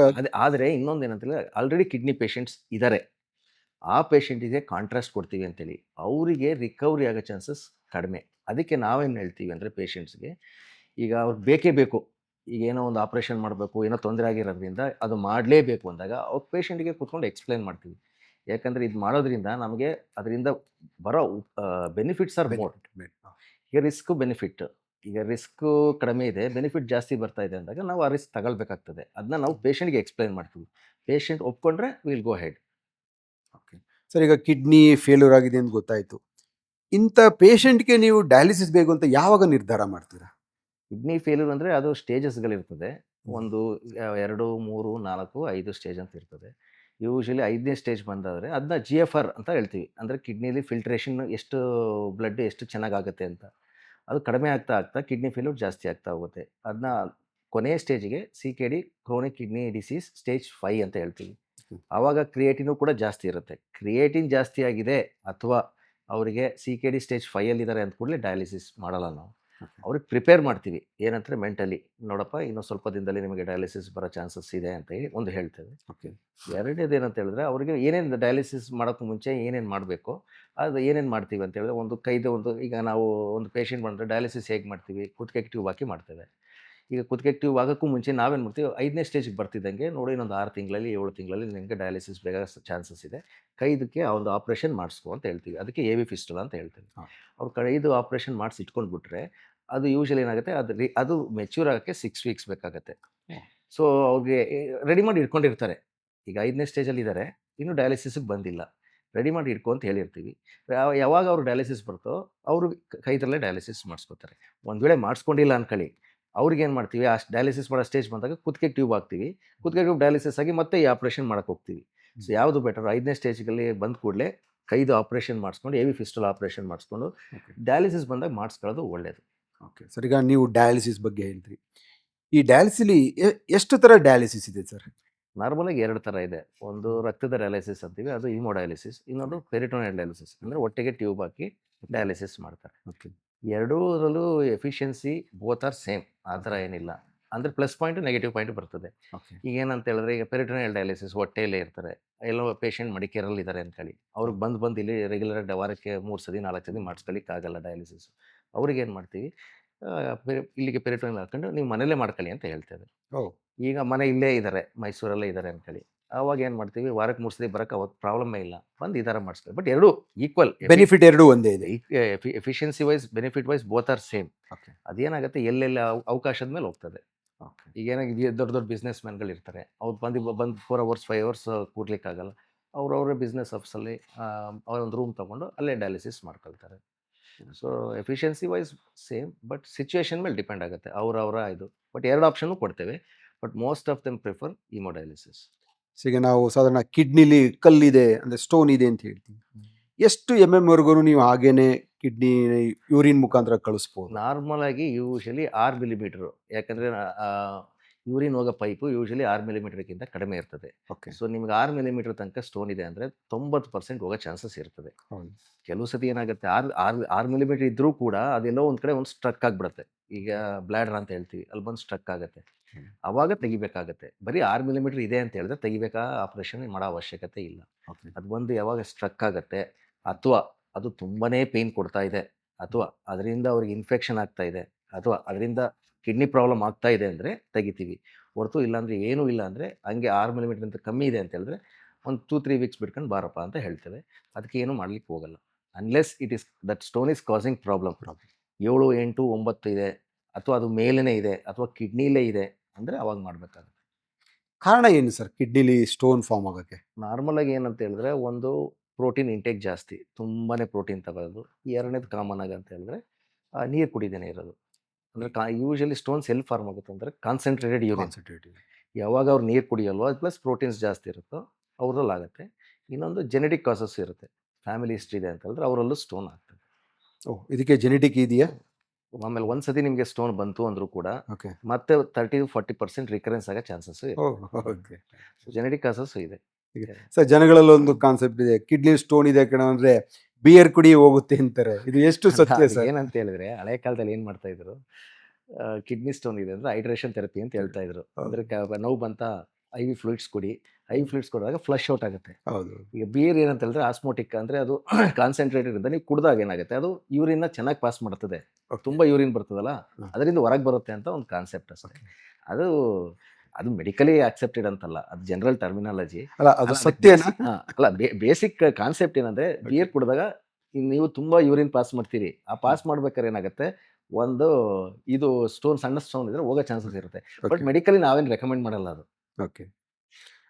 ಆದರೆ ಇನ್ನೊಂದು ಏನಂತಂದರೆ, ಆಲ್ರೆಡಿ ಕಿಡ್ನಿ ಪೇಷಂಟ್ಸ್ ಇದ್ದಾರೆ, ಆ ಪೇಷಂಟಿಗೆ ಕಾಂಟ್ರಾಸ್ಟ್ ಕೊಡ್ತೀವಿ ಅಂತೇಳಿ ಅವರಿಗೆ ರಿಕವರಿ ಆಗೋ ಚಾನ್ಸಸ್ ಕಡಿಮೆ. ಅದಕ್ಕೆ ನಾವೇನು ಹೇಳ್ತೀವಿ ಅಂದರೆ ಪೇಷಂಟ್ಸ್ಗೆ, ಈಗ ಅವ್ರಿಗೆ ಬೇಕೇ ಬೇಕು, ಈಗ ಏನೋ ಒಂದು ಆಪ್ರೇಷನ್ ಮಾಡಬೇಕು, ಏನೋ ತೊಂದರೆ ಆಗಿರೋದ್ರಿಂದ ಅದು ಮಾಡಲೇಬೇಕು ಅಂದಾಗ ಅವ್ರ ಪೇಷಂಟಿಗೆ ಕೂತ್ಕೊಂಡು ಎಕ್ಸ್ಪ್ಲೈನ್ ಮಾಡ್ತೀವಿ. ಯಾಕಂದರೆ ಇದು ಮಾಡೋದ್ರಿಂದ ನಮಗೆ ಅದರಿಂದ ಬರೋ ಬೆನಿಫಿಟ್ಸ್ ಆರ್ ಮೋರ್. ಈಗ ರಿಸ್ಕು ಬೆನಿಫಿಟ್, ಈಗ ರಿಸ್ಕು ಕಡಿಮೆ ಇದೆ, ಬೆನಿಫಿಟ್ ಜಾಸ್ತಿ ಬರ್ತಾ ಇದೆ ಅಂದಾಗ ನಾವು ಆ ರಿಸ್ಕ್ ತಗೊಳ್ಬೇಕಾಗ್ತದೆ. ಅದನ್ನ ನಾವು ಪೇಷಂಟ್ಗೆ ಎಕ್ಸ್ಪ್ಲೈನ್ ಮಾಡ್ತೀವಿ. ಪೇಷಂಟ್ ಒಪ್ಕೊಂಡ್ರೆ will go ahead. Okay sir, ಈಗ ಕಿಡ್ನಿ ಫೇಲ್ಯೂರ್ ಆಗಿದೆ ಅಂತ ಗೊತ್ತಾಯಿತು. ಇಂಥ ಪೇಷಂಟ್ಗೆ ನೀವು ಡಯಾಲಿಸಿಸ್ ಬೇಕು ಅಂತ ಯಾವಾಗ ನಿರ್ಧಾರ ಮಾಡ್ತೀರಾ? ಕಿಡ್ನಿ ಫೇಲ್ಯೂರ್ ಅಂದರೆ ಅದು ಸ್ಟೇಜಸ್ಗಳಿರ್ತದೆ. ಒಂದು 2, 3, 4, 5 ಸ್ಟೇಜ್ ಅಂತ ಇರ್ತದೆ. ಯೂಶಲಿ 5ನೇ ಸ್ಟೇಜ್ ಬಂದಾದರೆ ಅದನ್ನ GFR ಅಂತ ಹೇಳ್ತೀವಿ. ಅಂದರೆ ಕಿಡ್ನಿಲಿ ಫಿಲ್ಟ್ರೇಷನ್ ಎಷ್ಟು ಬ್ಲಡ್ ಎಷ್ಟು ಚೆನ್ನಾಗಾಗುತ್ತೆ ಅಂತ. ಅದು ಕಡಿಮೆ ಆಗ್ತಾ ಆಗ್ತಾ ಕಿಡ್ನಿ ಫೇಲ್ಯೂರ್ ಜಾಸ್ತಿ ಆಗ್ತಾ ಹೋಗುತ್ತೆ. ಅದನ್ನ ಕೊನೆಯ ಸ್ಟೇಜಿಗೆ CKD, chronic kidney disease stage 5 ಅಂತ ಹೇಳ್ತೀವಿ. ಆವಾಗ ಕ್ರಿಯೇಟಿನು ಕೂಡ ಜಾಸ್ತಿ ಇರುತ್ತೆ. ಕ್ರಿಯೇಟಿನ್ ಜಾಸ್ತಿ ಆಗಿದೆ ಅಥವಾ ಅವರಿಗೆ CKD ಸ್ಟೇಜ್ 5 ಅಂದ ಕೂಡಲೇ ಡಯಾಲಿಸಿಸ್ ಮಾಡಲ್ಲ ನಾವು. ಅವ್ರಿಗೆ ಪ್ರಿಪೇರ್ ಮಾಡ್ತೀವಿ. ಏನಂದರೆ ಮೆಂಟಲಿ, ನೋಡಪ್ಪ ಇನ್ನೂ ಸ್ವಲ್ಪ ದಿನದಲ್ಲಿ ನಿಮಗೆ ಡಯಾಲಿಸಿಸ್ ಬರೋ ಚಾನ್ಸಸ್ ಇದೆ ಅಂತ ಹೇಳಿ ಒಂದು ಹೇಳ್ತೇವೆ. ಓಕೆ ಎರಡನೇದು ಏನಂತ ಹೇಳಿದ್ರೆ, ಅವರಿಗೆ ಏನೇನು ಡಯಾಲಿಸಿಸ್ ಮಾಡೋಕ್ಕೂ ಮುಂಚೆ ಏನೇನು ಮಾಡಬೇಕು, ಅದು ಏನೇನು ಮಾಡ್ತೀವಿ ಅಂತ ಹೇಳಿದ್ರೆ, ಒಂದು ಕೈದು ಒಂದು, ಈಗ ನಾವು ಒಂದು ಪೇಷಂಟ್ ಬಂದರೆ ಡಯಾಲಿಸಿಸ್ ಹೇಗೆ ಮಾಡ್ತೀವಿ, ಕುತ್ತಿಗೆಗೆ ಟ್ಯೂಬ್ ಹಾಕಿ ಮಾಡ್ತೇವೆ. ಈಗ ಕುತ್ತಿಗೆಗೆ ಟ್ಯೂಬ್ ಆಗೋಕ್ಕೂ ಮುಂಚೆ ನಾವೇನು ಮಾಡ್ತೀವಿ, 5ನೇ ಸ್ಟೇಜಿಗೆ ಬರ್ತಿದ್ದಂಗೆ ನೋಡಿ, ಇನ್ನೊಂದು 6 ತಿಂಗಳಲ್ಲಿ 7 ತಿಂಗಳಲ್ಲಿ ನಿಮಗೆ ಡಯಾಲಿಸಿಸ್ ಬೇಗ ಚಾನ್ಸಸ್ ಇದೆ, ಕೈದಕ್ಕೆ ಆ ಒಂದು ಆಪ್ರೇಷನ್ ಮಾಡಿಸ್ಕೊ ಅಂತ ಹೇಳ್ತೀವಿ. ಅದಕ್ಕೆ AV ಫಿಸ್ಟುಲಾ ಅಂತ ಹೇಳ್ತೀವಿ. ಅವ್ರು ಕೈದು ಆಪ್ರೇಷನ್ ಮಾಡಿಸಿ ಇಟ್ಕೊಂಡ್ಬಿಟ್ರೆ ಅದು ಯೂಶಲಿ ಏನಾಗುತ್ತೆ, ಅದು ಮೆಚ್ಯೂರ್ ಆಗೋಕ್ಕೆ 6 ವೀಕ್ಸ್ ಬೇಕಾಗುತ್ತೆ. ಸೊ ಅವ್ರಿಗೆ ರೆಡಿ ಮಾಡಿ ಇಟ್ಕೊಂಡಿರ್ತಾರೆ. ಈಗ 5ನೇ ಸ್ಟೇಜಲ್ಲಿ ಇದ್ದಾರೆ, ಇನ್ನೂ ಡಯಾಲಿಸಿಸ್ಗೆ ಬಂದಿಲ್ಲ, ರೆಡಿ ಮಾಡಿ ಇಟ್ಕೊ ಅಂತ ಹೇಳಿರ್ತೀವಿ. ಯಾವಾಗ ಅವ್ರು ಡಯಾಲಿಸಿಸ್ ಬರ್ತೋ ಅವರು ಕೈದಲ್ಲೇ ಡಯಾಲಿಸಿಸ್ ಮಾಡಿಸ್ಕೋತಾರೆ. ಒಂದು ವೇಳೆ ಮಾಡಿಸ್ಕೊಂಡಿಲ್ಲ ಅಂದ್ಕೊಳ್ಳಿ, ಅವ್ರಿಗೇನು ಮಾಡ್ತೀವಿ, ಆ ಡಯಾಲಿಸಿಸ್ ಮಾಡೋ ಸ್ಟೇಜ್ ಬಂದಾಗ ಕುತ್ತಿಗೆ ಟ್ಯೂಬ್ ಹಾಕ್ತೀವಿ. ಕುತ್ತಿಗೆ ಟ್ಯೂಬ್ ಡಯಾಲಿಸಿಸ್ ಆಗಿ ಮತ್ತೆ ಈ ಆಪ್ರೇಷನ್ ಮಾಡೋಕ್ಕೆ ಹೋಗ್ತೀವಿ. ಸೊ ಯಾವುದು ಬೆಟರ್, 5ನೇ ಸ್ಟೇಜ್ಗಳಲ್ಲಿ ಬಂದ ಕೂಡಲೇ ಕೈದು ಆಪ್ರೇಷನ್ ಮಾಡಿಸ್ಕೊಂಡು AV ಫಿಸ್ಟುಲಾ ಆಪ್ರೇಷನ್ ಮಾಡಿಸ್ಕೊಂಡು ಡಯಾಲಿಸಿಸ್ ಬಂದಾಗ ಮಾಡಿಸ್ಕೊಳ್ಳೋದು ಒಳ್ಳೆಯದು. ಓಕೆ ಸರ್, ಈಗ ನೀವು ಡಯಾಲಿಸಿಸ್ ಬಗ್ಗೆ ಹೇಳ್ತೀರಿ. ಈ ಡಯಾಲಿಸಿಲಿ ಎಷ್ಟು ಥರ ಡಯಾಲಿಸಿಸ್ ಇದೆ ಸರ್? ನಾರ್ಮಲಾಗಿ 2 ಥರ ಇದೆ. ಒಂದು ರಕ್ತದ ಡಯಾಲಿಸಿಸ್ ಅಂತೀವಿ, ಅದು ಹಿಮೋಡಯಾಲಿಸಿಸ್. ಇನ್ನೊಂದು ಪೆರಿಟೋನಿಯಲ್ ಡಯಾಲಿಸಿಸ್, ಅಂದರೆ ಹೊಟ್ಟೆಗೆ ಟ್ಯೂಬ್ ಹಾಕಿ ಡಯಾಲಿಸಿಸ್ ಮಾಡ್ತಾರೆ. ಓಕೆ ಎರಡೂರಲ್ಲೂ ಎಫಿಷಿಯನ್ಸಿ ಬೋತ್ ಆರ್ ಸೇಮ್, ಆ ಥರ ಏನಿಲ್ಲ. ಅಂದರೆ ಪ್ಲಸ್ ಪಾಯಿಂಟು ನೆಗೆಟಿವ್ ಪಾಯಿಂಟು ಬರ್ತದೆ. ಓಕೆ ಈಗ ಏನಂತ ಹೇಳಿದ್ರೆ, ಈಗ ಪೆರಿಟೋನಿಯಲ್ ಡಯಾಲಿಸಿಸ್ ಹೊಟ್ಟೆಯಲ್ಲೇ ಇರ್ತಾರೆ, ಎಲ್ಲೋ ಪೇಷಂಟ್ ಮಡಿಕೇರಲ್ಲಿ ಇದ್ದಾರೆ ಅಂದ್ಕೊಳ್ಳಿ, ಅವ್ರಿಗೆ ಬಂದು ಇಲ್ಲಿ ರೆಗ್ಯುಲರ್ ವಾರಕ್ಕೆ 3 ಸತಿ 4 ಸತಿ ಮಾಡಿಸ್ಕೊಳ್ಳಿಕ್ಕಾಗಲ್ಲ ಡಯಾಲಿಸಿಸ್. ಅವ್ರಿಗೇನು ಮಾಡ್ತೀವಿ, ಇಲ್ಲಿಗೆ ಪೆರಿಟೋನಿಯಲ್ ಹಾಕೊಂಡು ನೀವು ಮನೇಲೇ ಮಾಡ್ಕೊಳ್ಳಿ ಅಂತ ಹೇಳ್ತೇವೆ. ಓ ಈಗ ಮನೆ ಇಲ್ಲೇ ಇದ್ದಾರೆ, ಮೈಸೂರಲ್ಲೇ ಇದ್ದಾರೆ ಅಂದ್ಕೊಳ್ಳಿ, ಆವಾಗ ಏನು ಮಾಡ್ತೀವಿ, ವಾರಕ್ಕೆ 3 ಸತಿ ಬರೋಕ್ಕೆ ಅವಾಗ ಪ್ರಾಬ್ಲಮ್ಮೇ ಇಲ್ಲ, ಬಂದು ಈ ಥರ ಮಾಡಿಸ್ಕೊಳ್ಳಿ. ಬಟ್ ಎರಡೂ ಈಕ್ವಲ್, ಬೆನಿಫಿಟ್ ಎರಡೂ ಒಂದೇ ಇದೆ. Efficiency wise benefit wise both are same. Okay ಅದೇನಾಗುತ್ತೆ, ಎಲ್ಲೆಲ್ಲ ಅವಕಾಶದ ಮೇಲೆ ಹೋಗ್ತದೆ. ಓಕೆ ಈಗ ಏನಾಗಿದೆ, ದೊಡ್ಡ ದೊಡ್ಡ ಬಿಸ್ನೆಸ್ ಮ್ಯಾನ್ಗಳು ಇರ್ತಾರೆ, ಅವ್ರು ಬಂದು 4 ಅವರ್ಸ್ 5 ಅವರ್ಸ್ ಕೂಡ್ಲಿಕ್ಕಾಗಲ್ಲ, ಅವರವರೇ ಬಿಸ್ನೆಸ್ ಆಫೀಸಲ್ಲಿ ಅವರೊಂದು ರೂಮ್ ತೊಗೊಂಡು ಅಲ್ಲೇ ಡಯಾಲಿಸಿಸ್ ಮಾಡ್ಕೊಳ್ತಾರೆ. So efficiency wise same, but situation ಮೇಲೆ ಡಿಪೆಂಡ್ ಆಗುತ್ತೆ, ಅವರ ಇದು. ಬಟ್ 2 ಆಪ್ಷನ್ನು ಕೊಡ್ತೇವೆ, but most of them prefer haemodialysis. So ಈಗ ನಾವು ಸಾಧಾರಣ ಕಿಡ್ನಿಲಿ ಕಲ್ಲಿದೆ ಅಂದರೆ ಸ್ಟೋನ್ ಇದೆ ಅಂತ ಹೇಳ್ತೀವಿ. ಎಷ್ಟು MM ನೀವು ಹಾಗೇನೆ ಕಿಡ್ನಿ ಯೂರಿನ್ ಮುಖಾಂತರ ಕಳಿಸ್ಬೋದು? ನಾರ್ಮಲ್ ಆಗಿ ಯೂಶಲಿ 6 ಮಿಲಿಮೀಟ್ರು, ಯಾಕಂದರೆ ಯೂರಿನ್ ಹೋಗೋ ಪೈಪು ಯೂಶಲಿ 6 ಮಿಲಿಮೀಟರ್ಗಿಂತ ಕಡಿಮೆ ಇರ್ತದೆ. ಓಕೆ. ಸೊ ನಿಮ್ಗೆ 6 ಮಿಲಿಮೀಟರ್ ತನಕ ಸ್ಟೋನ್ ಇದೆ ಅಂದರೆ 90% ಹೋಗೋ ಚಾನ್ಸಸ್ ಇರ್ತದೆ. ಹೌದು. ಕೆಲವು ಸತಿ ಏನಾಗುತ್ತೆ 6 ಮಿಲಿಮೀಟರ್ ಇದ್ರೂ ಕೂಡ ಅದೆಲ್ಲೋ ಒಂದು ಕಡೆ ಒಂದು ಸ್ಟ್ರಕ್ ಆಗಿಬಿಡುತ್ತೆ. ಈಗ ಬ್ಲ್ಯಾಡರ್ ಅಂತ ಹೇಳ್ತೀವಿ, ಅಲ್ಲಿ ಬಂದು ಸ್ಟ್ರಕ್ ಆಗುತ್ತೆ. ಹ್ಮ್. ಆವಾಗ ತೆಗಿಬೇಕಾಗತ್ತೆ. ಬರೀ 6 ಮಿಲಿಮೀಟರ್ ಇದೆ ಅಂತ ಹೇಳಿದ್ರೆ ತೆಗಿಬೇಕಾ ಆಪರೇಷನ್ ಮಾಡೋ ಅವಶ್ಯಕತೆ ಇಲ್ಲ. ಓಕೆ. ಅದು ಬಂದು ಯಾವಾಗ ಸ್ಟ್ರಕ್ ಆಗುತ್ತೆ ಅಥವಾ ಅದು ತುಂಬಾನೇ ಪೇಯ್ನ್ ಕೊಡ್ತಾ ಇದೆ ಅಥವಾ ಅದರಿಂದ ಅವ್ರಿಗೆ ಇನ್ಫೆಕ್ಷನ್ ಆಗ್ತಾ ಇದೆ ಅಥವಾ ಅದರಿಂದ ಕಿಡ್ನಿ ಪ್ರಾಬ್ಲಮ್ ಆಗ್ತಾ ಇದೆ ಅಂದರೆ ತೆಗಿತೀವಿ. ಹೊರತು ಇಲ್ಲಾಂದರೆ ಏನೂ ಇಲ್ಲ ಅಂದರೆ ಹಂಗೆ 6 ಮಿಲಿಮೀಟರ್ ಅಂತ ಕಮ್ಮಿ ಇದೆ ಅಂತ ಹೇಳಿದ್ರೆ ಒಂದು 2-3 ವೀಕ್ಸ್ ಬಿಟ್ಕೊಂಡು ಬಾರಪ್ಪ ಅಂತ ಹೇಳ್ತೇವೆ. ಅದಕ್ಕೆ ಏನೂ ಮಾಡ್ಲಿಕ್ಕೆ ಹೋಗಲ್ಲ. Unless it is that stone is causing problem. 7, 8, 9 ಇದೆ ಅಥವಾ ಅದು ಮೇಲೇ ಇದೆ ಅಥವಾ ಕಿಡ್ನಿಲೇ ಇದೆ ಅಂದರೆ ಅವಾಗ ಮಾಡಬೇಕಾಗುತ್ತೆ. ಕಾರಣ ಏನು ಸರ್ ಕಿಡ್ನಿಲಿ ಸ್ಟೋನ್ ಫಾರ್ಮ್ ಆಗೋಕ್ಕೆ? ನಾರ್ಮಲಾಗಿ ಏನಂತ ಹೇಳಿದ್ರೆ ಒಂದು ಪ್ರೋಟೀನ್ ಇಂಟೇಕ್ ಜಾಸ್ತಿ, ತುಂಬಾ ಪ್ರೋಟೀನ್ ತಗೊಳ್ಳೋದು. ಎರಡನೇದು ಕಾಮನ್ ಆಗಿ ಅಂತ ಹೇಳಿದ್ರೆ ನೀರು ಕುಡಿದೇನೆ ಇರೋದು. ಅಂದರೆ ಯೂಶಲಿ ಸ್ಟೋನ್ಸ್ ಎಲ್ಲಿ ಫಾರ್ಮ್ ಆಗುತ್ತೆ ಅಂದರೆ ಕಾನ್ಸಂಟ್ರೇಟೆಡ್ ಯೂರಿನ್. ಕಾನ್ಸಂಟ್ರೇಟಿವ್. ಯಾವಾಗ ಅವ್ರು ನೀರು ಕುಡಿಯಲ್ವೋ ಅದು ಪ್ಲಸ್ ಪ್ರೋಟೀನ್ಸ್ ಜಾಸ್ತಿ ಇರುತ್ತೋ ಅವ್ರಲ್ಲಿ ಆಗುತ್ತೆ. ಇನ್ನೊಂದು ಜೆನೆಟಿಕ್ ಕಾಸಸ್ ಇರುತ್ತೆ. ಫ್ಯಾಮಿಲಿ ಹಿಸ್ಟ್ರಿ ಇದೆ ಅಂತ ಹೇಳಿದ್ರೆ ಅವರಲ್ಲೂ ಸ್ಟೋನ್ ಆಗ್ತದೆ. ಓ, ಇದಕ್ಕೆ ಜೆನೆಟಿಕ್ ಇದೆಯಾ? ಆಮೇಲೆ ಒಂದ್ಸತಿ ನಿಮಗೆ ಸ್ಟೋನ್ ಬಂತು ಅಂದರೂ ಕೂಡ ಓಕೆ. ಮತ್ತೆ 30-40% ರಿಕರೆನ್ಸ್ ಆಗೋ ಚಾನ್ಸಸ್ ಇದೆ. ಓಕೆ. ಜೆನೆಟಿಕ್ ಕಾಸಸ್ ಇದೆ. ಸರ್, ಜನಗಳಲ್ಲಿ ಒಂದು ಕಾನ್ಸೆಪ್ಟ್ ಇದೆ, ಕಿಡ್ನಿ ಸ್ಟೋನ್ ಇದೆ ಕಣ ಅಂದ್ರೆ ಬಿಯರ್ ಕುಡಿ ಹೋಗುತ್ತೆ ಅಂತಾರೆ. ಇದು ಎಷ್ಟು ಸತ್ಯ ಸರ್? ಏನಂತ ಹೇಳಿದ್ರೆ ಹಳೆ ಕಾಲದಲ್ಲಿ ಏನು ಮಾಡ್ತಾ ಇದ್ರು, ಕಿಡ್ನಿ ಸ್ಟೋನ್ ಇದೆ ಅಂದ್ರೆ ಹೈಡ್ರೇಷನ್ ಥೆರಪಿ ಅಂತ ಹೇಳ್ತಾ ಇದ್ರು. ಅಂದ್ರೆ ನೋವು ಬಂತ ಐ ವಿ ಫ್ಲೂಯಿಡ್ಸ್ ಕೊಡಿ. ಐ ವಿ ಫ್ಲೂಯಿಡ್ಸ್ ಕೊಡಿದಾಗ ಫ್ಲಶ್ ಔಟ್ ಆಗುತ್ತೆ. ಹೌದು. ಈಗ ಬಿಯರ್ ಏನಂತ ಹೇಳಿದ್ರೆ ಆಸ್ಮೋಟಿಕ್ ಅಂದರೆ ಅದು ಕಾನ್ಸಂಟ್ರೇಟೆಡ್ ಇಂದ ನೀವು ಕುಡಿದಾಗ ಏನಾಗುತ್ತೆ, ಅದು ಯೂರಿನ್ನ ಚೆನ್ನಾಗಿ ಪಾಸ್ ಮಾಡ್ತದೆ. ತುಂಬ ಯೂರಿನ್ ಬರ್ತದಲ್ಲ, ಅದರಿಂದ ಹೊರಗೆ ಬರುತ್ತೆ ಅಂತ ಒಂದು ಕಾನ್ಸೆಪ್ಟ್ ಅಷ್ಟೇ. ಅದು ಅದು ಮೆಡಿಕಲಿ ಆಕ್ಸೆಪ್ಟೆಡ್ ಅಂತಲ್ಲ, ಅದು ಜನರಲ್ ಟರ್ಮಿನಾಲಜಿ. ಅಲ್ಲ, ಅದು ಸತ್ಯನಾ? ಅಲ್ಲ, ಬೇಸಿಕ್ ಕಾನ್ಸೆಪ್ಟ್ ಏನಂದ್ರೆ ಬಿಯರ್ ಕುಡಿದಾಗ ನೀವು ತುಂಬಾ ಯೂರಿನ್ ಪಾಸ್ ಮಾಡ್ತೀರಿ. ಆ ಪಾಸ್ ಮಾಡ್ಬೇಕಾದ್ರೆ ಏನಾಗುತ್ತೆ, ಒಂದು ಇದು ಸ್ಟೋನ್, ಸಣ್ಣ ಸ್ಟೋನ್ ಇದ್ರೆ ಹೋಗೋ ಚಾನ್ಸಸ್ ಇರುತ್ತೆ. ಬಟ್ ಮೆಡಿಕಲಿ ನಾವೇನು ರೆಕಮೆಂಡ್ ಮಾಡಲ್ಲ ಅದು. ಓಕೆ.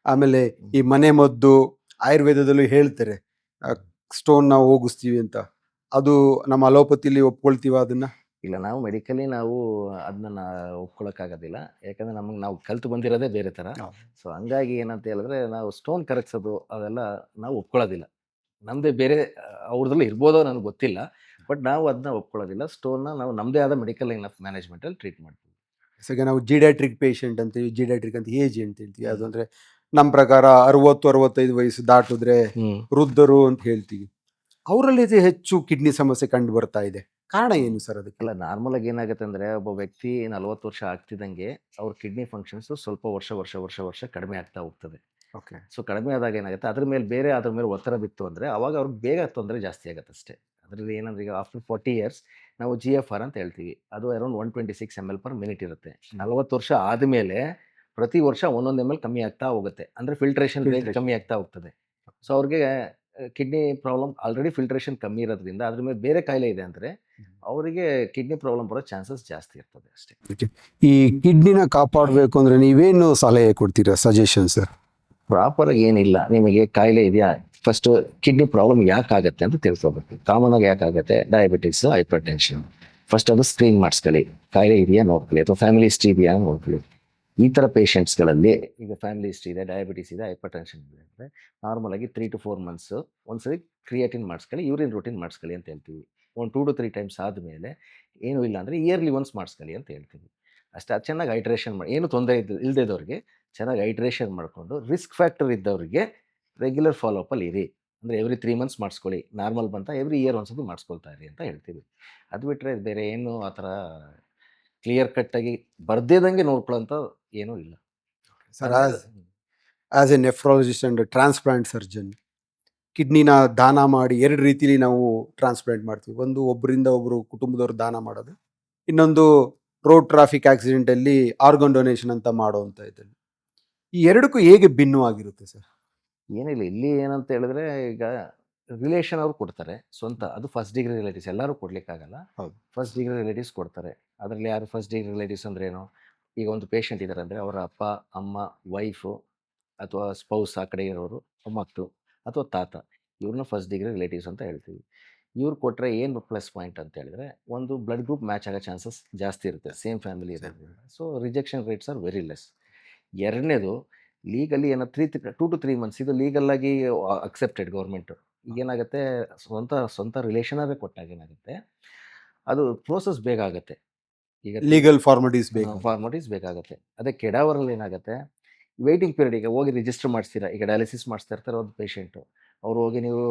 ಆಮೇಲೆ ಈ ಮನೆ ಮದ್ದು ಆಯುರ್ವೇದದಲ್ಲೂ ಹೇಳ್ತಾರೆ ಸ್ಟೋನ್ ನಾವು ಹೋಗಿಸ್ತೀವಿ ಅಂತ. ಅದು ನಮ್ಮ ಅಲೋಪತಿಲಿ ಒಪ್ಕೊಳ್ತೀವ ಅದನ್ನ? ಇಲ್ಲ, ನಾವು ಮೆಡಿಕಲಿ ನಾವು ಅದನ್ನ ಒಪ್ಕೊಳ್ಳೋಕ್ಕಾಗೋದಿಲ್ಲ. ಯಾಕಂದರೆ ನಾವು ಕಲ್ತು ಬಂದಿರೋದೇ ಬೇರೆ ಥರ. ಸೊ ಹಂಗಾಗಿ ಏನಂತ ಹೇಳಿದ್ರೆ ನಾವು ಸ್ಟೋನ್ ಕರಗಿಸೋದು ಅದೆಲ್ಲ ನಾವು ಒಪ್ಕೊಳ್ಳೋದಿಲ್ಲ. ನಮ್ಮದೇ ಬೇರೆ ಅವ್ರದ್ರಲ್ಲಿ ಇರ್ಬೋದೋ ನನಗೆ ಗೊತ್ತಿಲ್ಲ. ಬಟ್ ನಾವು ಅದನ್ನ ಒಪ್ಕೊಳ್ಳೋದಿಲ್ಲ. ಸ್ಟೋನ್ನ ನಾವು ನಮ್ಮದೇ ಆದ ಮೆಡಿಕಲ್ ಲೈನ್ ಆಫ್ ಮ್ಯಾನೇಜ್ಮೆಂಟಲ್ಲಿ ಟ್ರೀಟ್ ಮಾಡ್ತೀವಿ. ಈಗ ನಾವು ಜಿಡ್ಯಾಟ್ರಿಕ್ ಪೇಷಂಟ್ ಅಂತೀವಿ, ಜಿಡ್ಯಾಟ್ರಿಕ್ ಅಂತ ಏಜ್ ಅಂತ ಹೇಳ್ತೀವಿ. ಅದು ಅಂದರೆ ನಮ್ಮ ಪ್ರಕಾರ 60-65 ವಯಸ್ಸು ದಾಟಿದ್ರೆ ವೃದ್ಧರು ಅಂತ ಹೇಳ್ತೀವಿ. ಅವರಲ್ಲಿ ಹೆಚ್ಚು ಕಿಡ್ನಿ ಸಮಸ್ಯೆ ಕಂಡು ಬರ್ತಾ ಇದೆ. ಕಾರಣ ಏನು ಸರ್ ಅದಕ್ಕೆ? ಅಲ್ಲ, ನಾರ್ಮಲಾಗಿ ಏನಾಗುತ್ತೆ ಅಂದರೆ ಒಬ್ಬ ವ್ಯಕ್ತಿ 40 ವರ್ಷ ಆಗ್ತಿದ್ದಂಗೆ ಅವ್ರ ಕಿಡ್ನಿ ಫಂಕ್ಷನ್ಸು ಸ್ವಲ್ಪ ವರ್ಷ ಕಡಿಮೆ ಆಗ್ತಾ ಹೋಗ್ತದೆ. ಓಕೆ. ಸೊ ಕಡಿಮೆ ಆದಾಗ ಏನಾಗುತ್ತೆ, ಅದ್ರ ಮೇಲೆ ಒತ್ತಡ ಬಿತ್ತು ಅಂದರೆ ಅವಾಗ ಅವ್ರಿಗೆ ಬೇಗ ತೊಂದರೆ ಜಾಸ್ತಿ ಆಗುತ್ತೆ ಅಷ್ಟೇ. ಅದರಲ್ಲಿ ಏನಂದ್ರೆ ಈಗ ಆಫ್ಟರ್ 40 ಇಯರ್ಸ್ ನಾವು GFR ಅಂತ ಹೇಳ್ತೀವಿ. ಅದು ಅರೌಂಡ್ 126 ml/minute ಇರುತ್ತೆ. 40 ವರ್ಷ ಆದಮೇಲೆ ಪ್ರತಿ ವರ್ಷ 1 ml ಕಮ್ಮಿ ಆಗ್ತಾ ಹೋಗುತ್ತೆ. ಅಂದರೆ ಫಿಲ್ಟ್ರೇಷನ್ ರೇಟ್ ಕಮ್ಮಿ ಆಗ್ತಾ ಹೋಗ್ತದೆ. ಸೊ ಅವ್ರಿಗೆ ಕಿಡ್ನಿ ಪ್ರಾಬ್ಲಮ್ ಆಲ್ರೆಡಿ ಫಿಲ್ಟ್ರೇಷನ್ ಕಮ್ಮಿ ಇರೋದ್ರಿಂದ ಅದ್ರ ಮೇಲೆ ಬೇರೆ ಕಾಯಿಲೆ ಇದೆ ಅಂದರೆ ಅವರಿಗೆ ಕಿಡ್ನಿ ಪ್ರಾಬ್ಲಮ್ ಬರೋ ಚಾನ್ಸಸ್ ಜಾಸ್ತಿ ಇರ್ತದೆ ಅಷ್ಟೇ. ಈ ಕಿಡ್ನಿನ ಕಾಪಾಡಬೇಕು ಅಂದ್ರೆ ನೀವೇನು ಸಲಹೆ ಕೊಡ್ತೀರಾ, ಸಜೆಷನ್ ಸರ್? ಪ್ರಾಪರಾಗಿ ಏನಿಲ್ಲ, ನಿಮಗೆ ಕಾಯಿಲೆ ಇದೆಯಾ, ಫಸ್ಟ್ ಕಿಡ್ನಿ ಪ್ರಾಬ್ಲಮ್ ಯಾಕಾಗತ್ತೆ ಅಂತ ತಿಳ್ಕೊಬೇಕು. ಕಾಮನ್ ಆಗಿ ಯಾಕಾಗತ್ತೆ, ಡಯಾಬಿಟಿಸ್, ಹೈಪರ್ ಟೆನ್ಷನ್. ಫಸ್ಟ್ ಅದು ಸ್ಕ್ರೀನ್ ಮಾಡಿಸ್ಕೊಳ್ಳಿ, ಕಾಯಿಲೆ ಇದೆಯಾ ನೋಡ್ಕೊಳ್ಳಿ, ಅಥವಾ ಫ್ಯಾಮಿಲಿ ಹಿಸ್ಟ್ರಿ ಇದೆಯಾ ನೋಡ್ಕೊಳ್ಳಿ. ಈ ಥರ ಪೇಷಂಟ್ಸ್ಗಳಲ್ಲಿ ಈಗ ಫ್ಯಾಮಿಲಿ ಹಿಸ್ಟ್ರಿ ಇದೆ, ಡಯಾಬಿಟಿಸ್ ಇದೆ, ಹೈಪರ್ ಟೆನ್ಷನ್ ಇದೆ ಅಂದರೆ ನಾರ್ಮಲಾಗಿ 3 to 4 months ಒಂದ್ಸರಿ ಕ್ರಿಯಾಟಿನ್ ಮಾಡಿಸ್ಕೊಳ್ಳಿ, ಯೂರಿನ್ ರೂಟೀನ್ ಮಾಡಿಸ್ಕೊಳ್ಳಿ ಅಂತ ಹೇಳ್ತೀವಿ. ಒಂದು 2 to 3 times ಆದಮೇಲೆ ಏನೂ ಇಲ್ಲ ಅಂದರೆ ಇಯರ್ಲಿ ಒನ್ಸ್ ಮಾಡಿಸ್ಕೊಳ್ಳಿ ಅಂತ ಹೇಳ್ತೀವಿ ಅಷ್ಟೇ. ಅದು ಚೆನ್ನಾಗಿ ಹೈಡ್ರೇಷನ್ ಮಾಡಿ, ಏನು ತೊಂದರೆ ಇಲ್ಲದೇದವ್ರಿಗೆ ಚೆನ್ನಾಗಿ ಹೈಡ್ರೇಷನ್ ಮಾಡಿಕೊಂಡು, ರಿಸ್ಕ್ ಫ್ಯಾಕ್ಟರ್ ಇದ್ದವ್ರಿಗೆ ರೆಗ್ಯುಲರ್ ಫಾಲೋಅಪಲ್ಲಿ ಇರಿ. ಅಂದರೆ ಎವ್ರಿ 3 months ಮಾಡಿಸ್ಕೊಳ್ಳಿ, ನಾರ್ಮಲ್ ಬಂತ ಎವ್ರಿ ಇಯರ್ ಒಂದ್ಸತಿ ಮಾಡಿಸ್ಕೊಳ್ತಾ ಇರಿ ಅಂತ ಹೇಳ್ತೀವಿ. ಅದು ಬಿಟ್ಟರೆ ಬೇರೆ ಏನು ಆ ಥರ ಕ್ಲಿಯರ್ ಕಟ್ಟಾಗಿ ಬರ್ದೇದಂಗೆ ನೋಡ್ಕೊಳ್ಳೋಂಥ ಏನೂ ಇಲ್ಲ ಸರ್. As a nephrologist and transplant surgeon, ಕಿಡ್ನಿನ ದಾನ ಮಾಡಿ 2 ರೀತಿಲಿ ನಾವು ಟ್ರಾನ್ಸ್ಪ್ಲಾಂಟ್ ಮಾಡ್ತೀವಿ. ಒಂದು ಒಬ್ಬರಿಂದ ಒಬ್ಬರು ಕುಟುಂಬದವ್ರು ದಾನ ಮಾಡೋದು, ಇನ್ನೊಂದು ರೋಡ್ ಟ್ರಾಫಿಕ್ ಆಕ್ಸಿಡೆಂಟಲ್ಲಿ ಆರ್ಗನ್ ಡೊನೇಷನ್ ಅಂತ ಮಾಡೋವಂಥ ಇದನ್ನು. ಈ ಎರಡಕ್ಕೂ ಹೇಗೆ ಭಿನ್ನವಾಗಿರುತ್ತೆ ಸರ್? ಏನಿಲ್ಲ, ಇಲ್ಲಿ ಏನಂತ ಹೇಳಿದ್ರೆ ಈಗ ರಿಲೇಷನ್ ಅವ್ರು ಕೊಡ್ತಾರೆ ಸ್ವಂತ, ಅದು ಫಸ್ಟ್ ಡಿಗ್ರಿ ರಿಲೇಟಿವ್ಸ್, ಎಲ್ಲರೂ ಕೊಡ್ಲಿಕ್ಕಾಗಲ್ಲ. ಹೌದು. ಫಸ್ಟ್ ಡಿಗ್ರಿ ರಿಲೇಟಿವ್ಸ್ ಕೊಡ್ತಾರೆ. ಅದರಲ್ಲಿ ಯಾರು ಫಸ್ಟ್ ಡಿಗ್ರಿ ರಿಲೇಟಿವ್ಸ್ ಅಂದ್ರೆ ಏನು, ಈಗ ಒಂದು ಪೇಷಂಟ್ ಇದ್ದಾರೆ ಅಂದರೆ ಅವರ ಅಪ್ಪ, ಅಮ್ಮ, ವೈಫು ಅಥವಾ ಸ್ಪೌಸ್ ಆ ಕಡೆ ಇರೋರು, ಮಕ್ಕಳು ಅಥವಾ ತಾತ, ಇವ್ರನ್ನ ಫಸ್ಟ್ ಡಿಗ್ರಿ ರಿಲೇಟಿವ್ಸ್ ಅಂತ ಹೇಳ್ತೀವಿ. ಇವ್ರು ಕೊಟ್ಟರೆ ಏನು ಪ್ಲಸ್ ಪಾಯಿಂಟ್ ಅಂತ ಹೇಳಿದ್ರೆ, ಒಂದು ಬ್ಲಡ್ ಗ್ರೂಪ್ ಮ್ಯಾಚ್ ಆಗೋ ಚಾನ್ಸಸ್ ಜಾಸ್ತಿ ಇರುತ್ತೆ, ಸೇಮ್ ಫ್ಯಾಮಿಲಿ ಇರೋದ್ರಿಂದ. So rejection rates are very less. ಎರಡನೇದು ಲೀಗಲಿ ಏನೋ 2 to 3 months ಇದು ಲೀಗಲ್ಲಾಗಿ ಅಕ್ಸೆಪ್ಟೆಡ್ ಗೌರ್ಮೆಂಟು. ಈಗೇನಾಗುತ್ತೆ, ಸ್ವಂತ ರಿಲೇಷನವೇ ಕೊಟ್ಟಾಗ ಏನಾಗುತ್ತೆ, ಅದು ಪ್ರೋಸೆಸ್ ಬೇಗ ಆಗುತ್ತೆ. ಈಗ ಲೀಗಲ್ ಫಾರ್ಮಾಲಿಟೀಸ್ ಬೇಕು. ಫಾರ್ಮಾಲಿಟೀಸ್ ಬೇಕಾಗುತ್ತೆ. ಅದೇ ಕೆಡಾವರಲ್ಲಿ ಏನಾಗುತ್ತೆ, ವೇಟಿಂಗ್ ಪೀರಿಯಡ್, ಈಗ ಹೋಗಿ ರಿಜಿಸ್ಟರ್ ಮಾಡಿಸ್ತೀರಾ, ಈಗ ಡಯಾಲಿಸಿಸ್ ಮಾಡಿಸ್ತಾ ಇರ್ತಾರೆ ಒಂದು ಪೇಷಂಟು, ಅವ್ರು ಹೋಗಿ ನೀವು